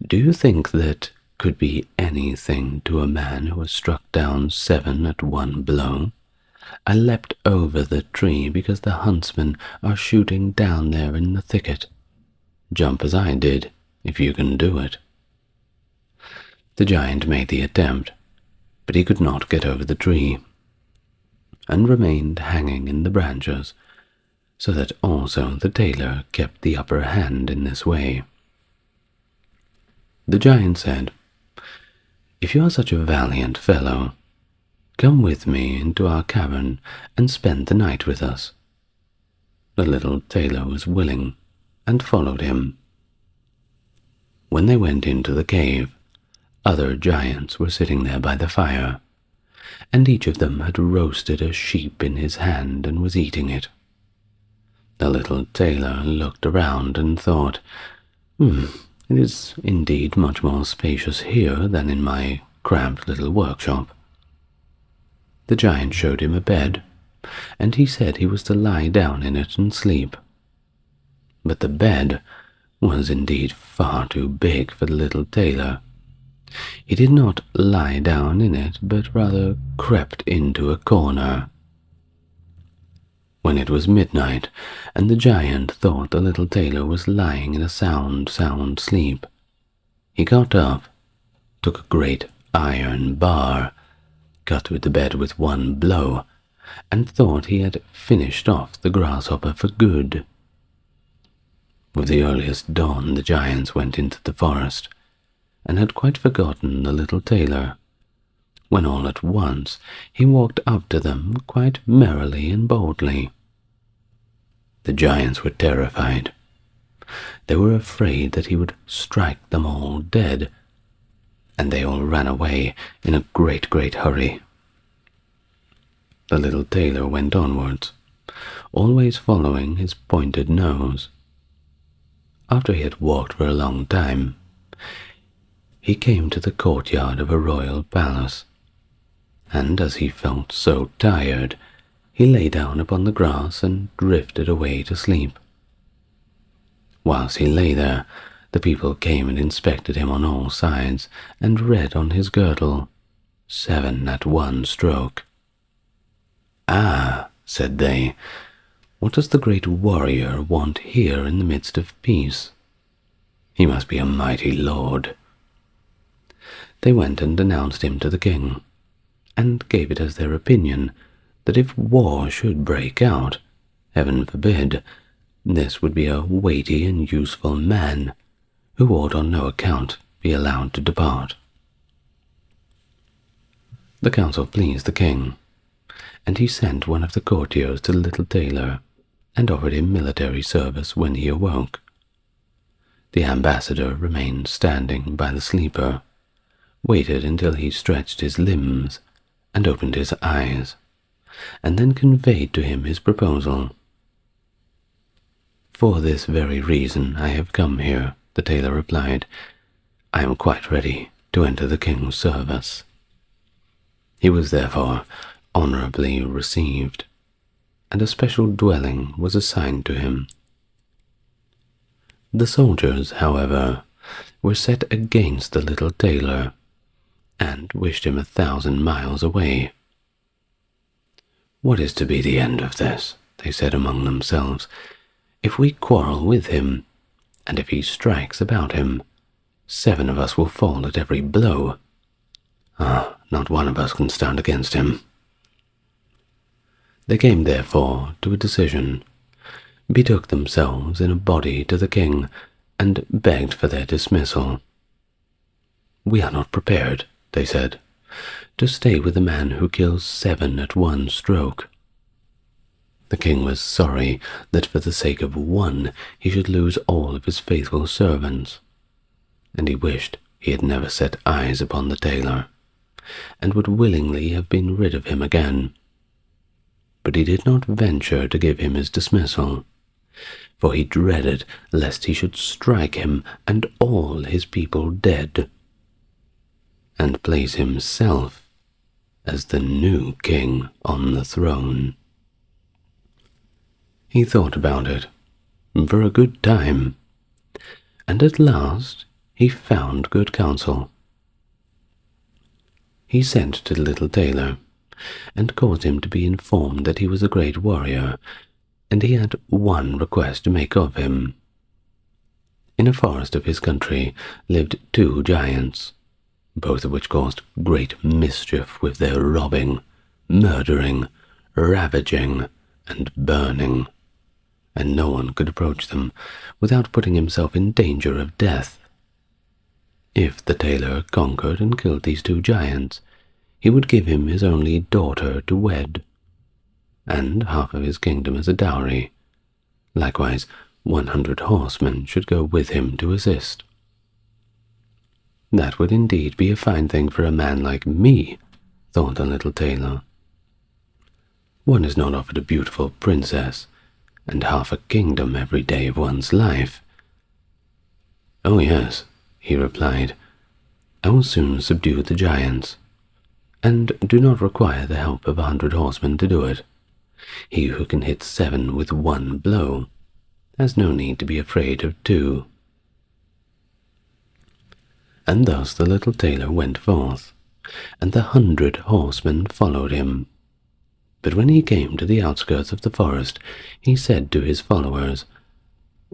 "Do you think that could be anything to a man who has struck down 7 at 1 blow? I leapt over the tree because the huntsmen are shooting down there in the thicket. Jump as I did, if you can do it." The giant made the attempt, but he could not get over the tree, and remained hanging in the branches, so that also the tailor kept the upper hand in this way. The giant said, "If you are such a valiant fellow, come with me into our cavern and spend the night with us." The little tailor was willing, and followed him. When they went into the cave, other giants were sitting there by the fire, and each of them had roasted a sheep in his hand and was eating it. The little tailor looked around and thought, it is indeed much more spacious here than in my cramped little workshop." The giant showed him a bed, and he said he was to lie down in it and sleep. But the bed was indeed far too big for the little tailor. He did not lie down in it, but rather crept into a corner. When it was midnight, and the giant thought the little tailor was lying in a sound sleep, he got up, took a great iron bar, cut through the bed with one blow, and thought he had finished off the grasshopper for good. With the earliest dawn, the giants went into the forest, and had quite forgotten the little tailor, when all at once he walked up to them quite merrily and boldly. The giants were terrified. They were afraid that he would strike them all dead, and they all ran away in a great hurry. The little tailor went onwards, always following his pointed nose. After he had walked for a long time, he came to the courtyard of a royal palace, and as he felt so tired, he lay down upon the grass and drifted away to sleep. Whilst he lay there, the people came and inspected him on all sides, and read on his girdle, 7 at one stroke. "Ah," said they, "what does the great warrior want here in the midst of peace? He must be a mighty lord." They went and announced him to the king, and gave it as their opinion that if war should break out, heaven forbid, this would be a weighty and useful man, who ought on no account be allowed to depart. The counsel pleased the king, and he sent one of the courtiers to the little tailor, and offered him military service when he awoke. The ambassador remained standing by the sleeper, waited until he stretched his limbs, and opened his eyes, and then conveyed to him his proposal. "For this very reason I have come here," the tailor replied. "I am quite ready to enter the king's service." He was therefore honorably received, and a special dwelling was assigned to him. The soldiers, however, were set against the little tailor, and wished him 1,000 miles away. "What is to be the end of this?" they said among themselves. "If we quarrel with him, and if he strikes about him, 7 of us will fall at every blow. Not one of us can stand against him." They came therefore to a decision, betook themselves in a body to the king, and begged for their dismissal. "We are not prepared," they said, "to stay with a man who kills 7 at one stroke." The king was sorry that for the sake of one he should lose all of his faithful servants, and he wished he had never set eyes upon the tailor, and would willingly have been rid of him again. But he did not venture to give him his dismissal, for he dreaded lest he should strike him and all his people dead, and place himself as the new king on the throne. He thought about it for a good time, and at last he found good counsel. He sent to the little tailor, and caused him to be informed that he was a great warrior, and he had one request to make of him. In a forest of his country lived two giants, both of which caused great mischief with their robbing, murdering, ravaging, and burning, and no one could approach them without putting himself in danger of death. If the tailor conquered and killed these two giants, he would give him his only daughter to wed, and half of his kingdom as a dowry. Likewise, 100 horsemen should go with him to assist. That would indeed be a fine thing for a man like me, thought the little tailor. One is not offered a beautiful princess, and half a kingdom every day of one's life. Oh yes, he replied, I will soon subdue the giants, and do not require the help of 100 horsemen to do it. He who can hit 7 with one blow has no need to be afraid of 2. And thus the little tailor went forth, and the 100 horsemen followed him. But when he came to the outskirts of the forest, he said to his followers,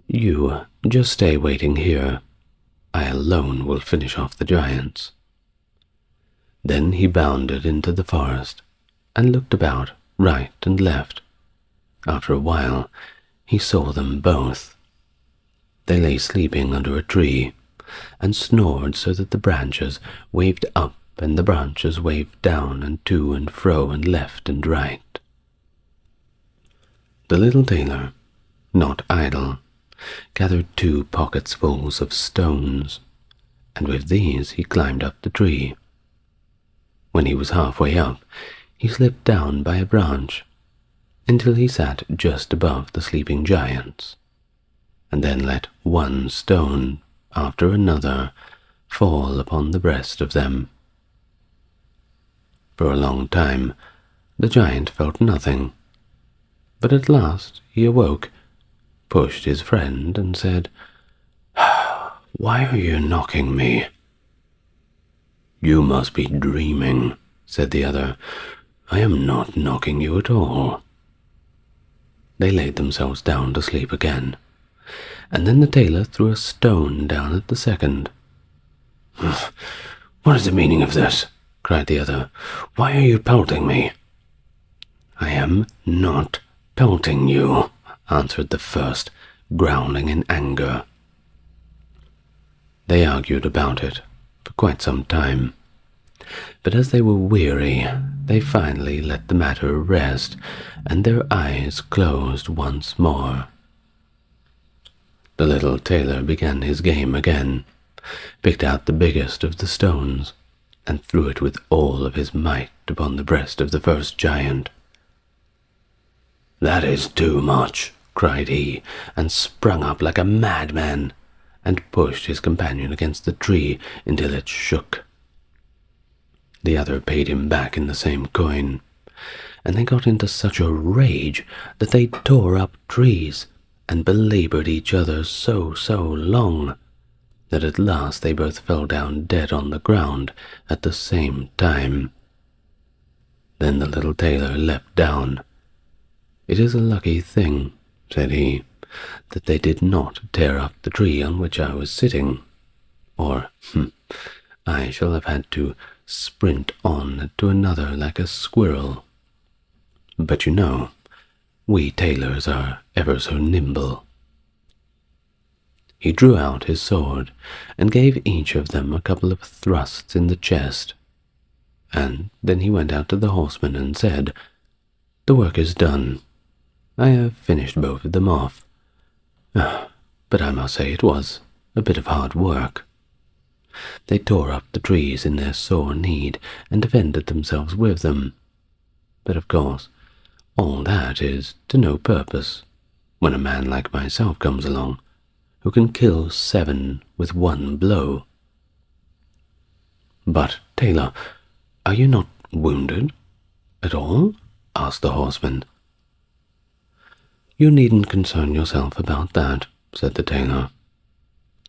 You just stay waiting here. I alone will finish off the giants. Then he bounded into the forest, and looked about right and left. After a while, he saw them both. They lay sleeping under a tree, and snored so that the branches waved up and the branches waved down and to and fro and left and right. The little tailor, not idle, gathered 2 pocketsfuls of stones, and with these he climbed up the tree. When he was halfway up, he slipped down by a branch, until he sat just above the sleeping giants, and then let one stone after another fall upon the breast of them. For a long time the giant felt nothing, but at last he awoke, pushed his friend, and said, Why are you knocking me? You must be dreaming, said the other. I am not knocking you at all. They laid themselves down to sleep again, and then the tailor threw a stone down at the second. What is the meaning of this? Cried the other. Why are you pelting me? I am not pelting you, answered the first, growling in anger. They argued about it for quite some time, but as they were weary, they finally let the matter rest, and their eyes closed once more. The little tailor began his game again, picked out the biggest of the stones, and threw it with all of his might upon the breast of the first giant. That is too much, cried he, and sprung up like a madman, and pushed his companion against the tree until it shook. The other paid him back in the same coin, and they got into such a rage that they tore up trees and belaboured each other so long that at last they both fell down dead on the ground at the same time. Then the little tailor leapt down. It is a lucky thing, said he, that they did not tear up the tree on which I was sitting, or I shall have had to sprint on to another like a squirrel. But you know, we tailors are ever so nimble. He drew out his sword and gave each of them a couple of thrusts in the chest, and then he went out to the horsemen and said, The work is done. I have finished both of them off. But I must say it was a bit of hard work. They tore up the trees in their sore need and defended themselves with them. But of course, all that is to no purpose when a man like myself comes along, who can kill 7 with one blow. But, tailor, are you not wounded at all? Asked the horseman. You needn't concern yourself about that, said the tailor.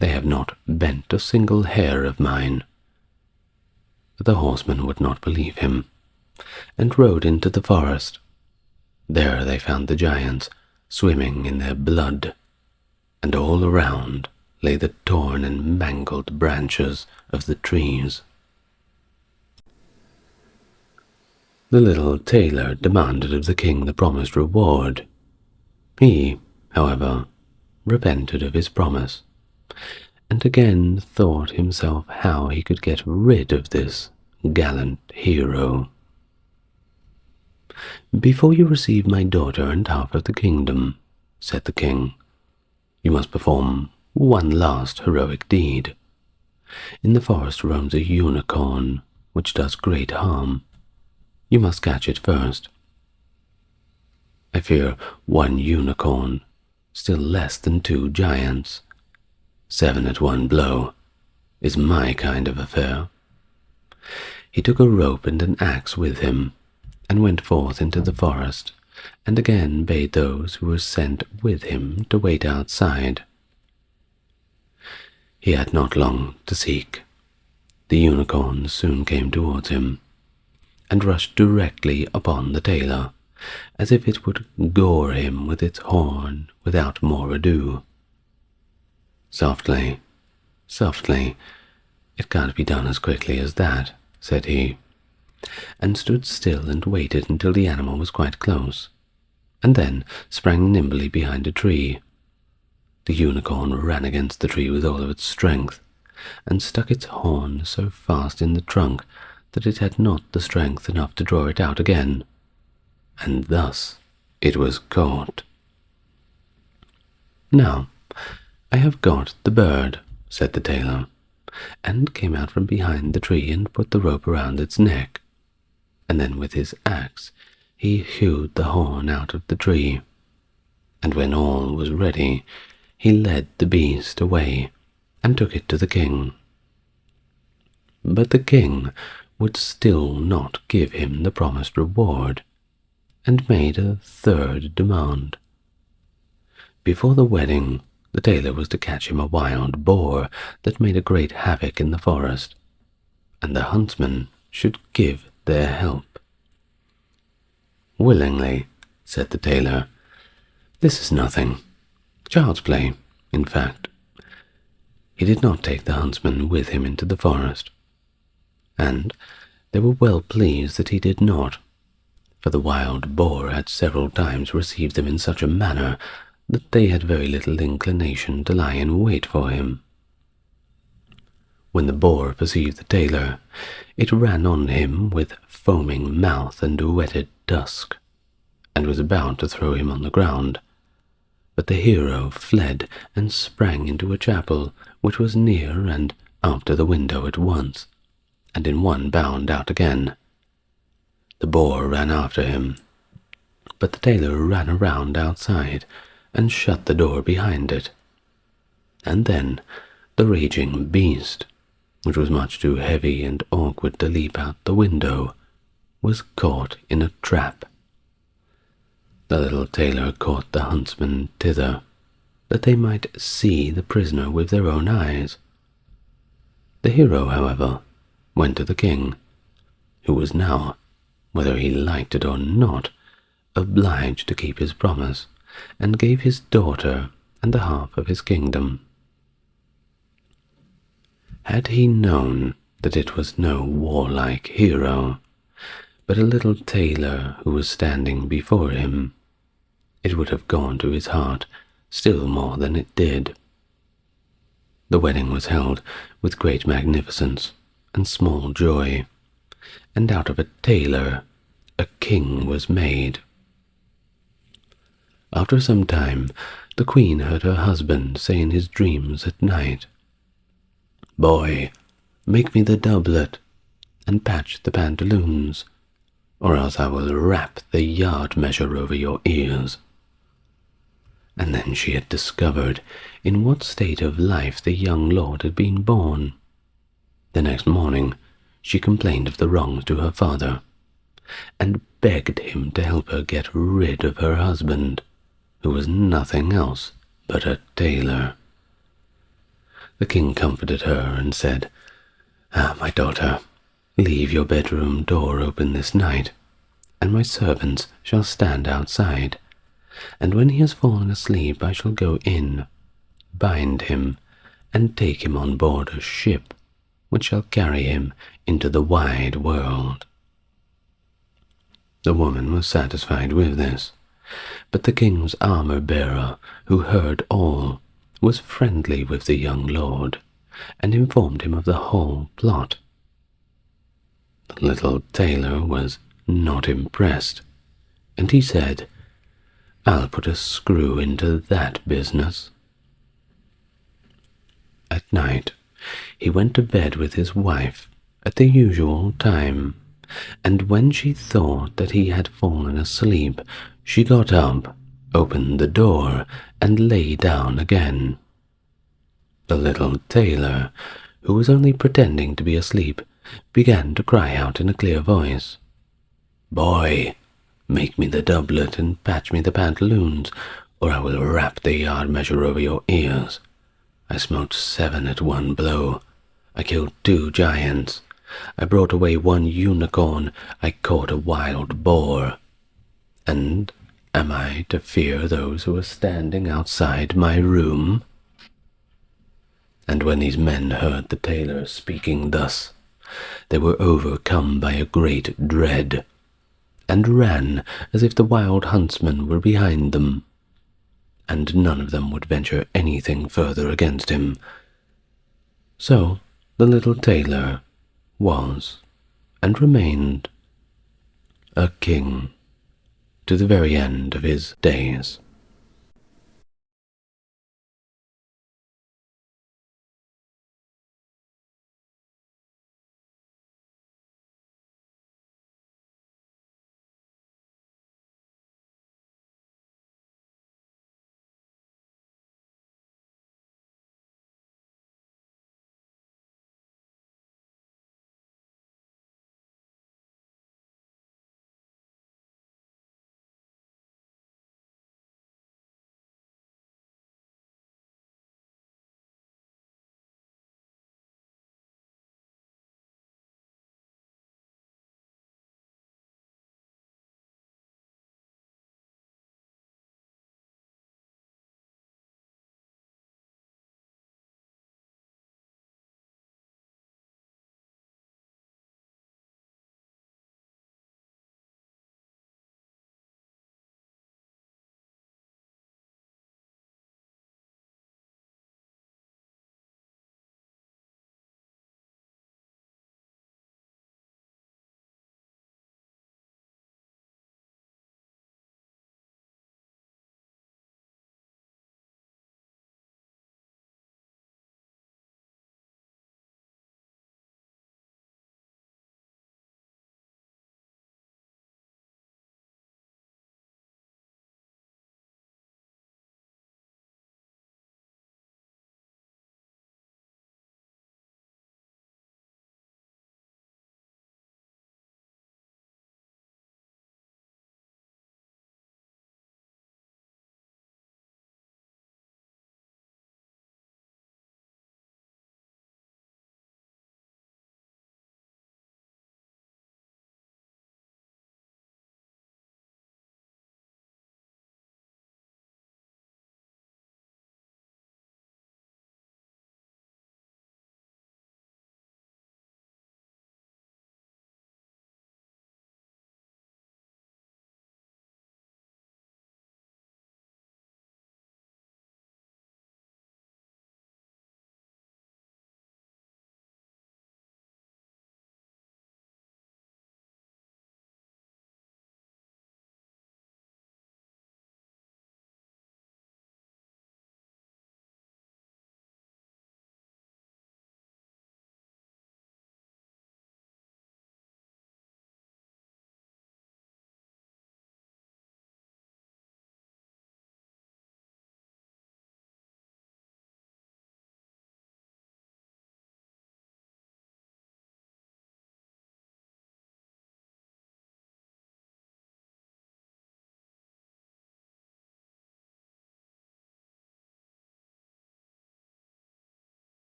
They have not bent a single hair of mine. But the horseman would not believe him, and rode into the forest. There they found the giants, swimming in their blood, and all around lay the torn and mangled branches of the trees. The little tailor demanded of the king the promised reward. He, however, repented of his promise, and again thought himself how he could get rid of this gallant hero. "Before you receive my daughter and half of the kingdom," said the king, "you must perform one last heroic deed. In the forest roams a unicorn, which does great harm. You must catch it first. I fear one unicorn, still less than 2 giants. 7 at one blow is my kind of affair." He took a rope and an axe with him, and went forth into the forest, and again bade those who were sent with him to wait outside. He had not long to seek. The unicorn soon came towards him, and rushed directly upon the tailor, as if it would gore him with its horn without more ado. "Softly, softly, it can't be done as quickly as that," said he, and stood still and waited until the animal was quite close, and then sprang nimbly behind a tree. The unicorn ran against the tree with all of its strength, and stuck its horn so fast in the trunk that it had not the strength enough to draw it out again, and thus it was caught. "Now, I have got the bird," said the tailor, and came out from behind the tree and put the rope around its neck, and then with his axe he hewed the horn out of the tree, and when all was ready, he led the beast away and took it to the king. But the king would still not give him the promised reward, and made a third demand. Before the wedding, the tailor was to catch him a wild boar that made a great havoc in the forest, and the huntsmen should give their help. "Willingly," said the tailor. "This is nothing. Child's play, in fact." He did not take the huntsmen with him into the forest, and they were well pleased that he did not, for the wild boar had several times received them in such a manner that they had very little inclination to lie in wait for him. When the boar perceived the tailor, it ran on him with foaming mouth and whetted tusk, and was about to throw him on the ground. But the hero fled and sprang into a chapel which was near and up to the window at once, and in one bound out again. The boar ran after him, but the tailor ran around outside and shut the door behind it. And then the raging beast, which was much too heavy and awkward to leap out the window, was caught in a trap. The little tailor caught the huntsmen thither, that they might see the prisoner with their own eyes. The hero, however, went to the king, who was now, whether he liked it or not, obliged to keep his promise, and gave his daughter and the half of his kingdom. Had he known that it was no warlike hero, but a little tailor who was standing before him, it would have gone to his heart still more than it did. The wedding was held with great magnificence and small joy, and out of a tailor a king was made. After some time, the queen heard her husband say in his dreams at night, "Boy, make me the doublet, and patch the pantaloons, or else I will wrap the yard measure over your ears." And then she had discovered in what state of life the young lord had been born. The next morning she complained of the wrongs to her father, and begged him to help her get rid of her husband, who was nothing else but a tailor. The king comforted her and said, "My daughter, leave your bedroom door open this night, and my servants shall stand outside, and when he has fallen asleep I shall go in, bind him, and take him on board a ship which shall carry him into the wide world." The woman was satisfied with this, but the king's armor-bearer, who heard all, was friendly with the young lord, and informed him of the whole plot. The little tailor was not impressed, and he said, "I'll put a screw into that business." At night, he went to bed with his wife at the usual time, and when she thought that he had fallen asleep, she got up, opened the door, and lay down again. The little tailor, who was only pretending to be asleep, began to cry out in a clear voice, "Boy, make me the doublet and patch me the pantaloons, or I will wrap the yard measure over your ears. I smote 7 at one blow. I killed 2 giants. I brought away 1 unicorn. I caught a wild boar. And am I to fear those who are standing outside my room?" And when these men heard the tailor speaking thus, they were overcome by a great dread, and ran as if the wild huntsmen were behind them, and none of them would venture anything further against him. So the little tailor was, and remained, a king to the very end of his days.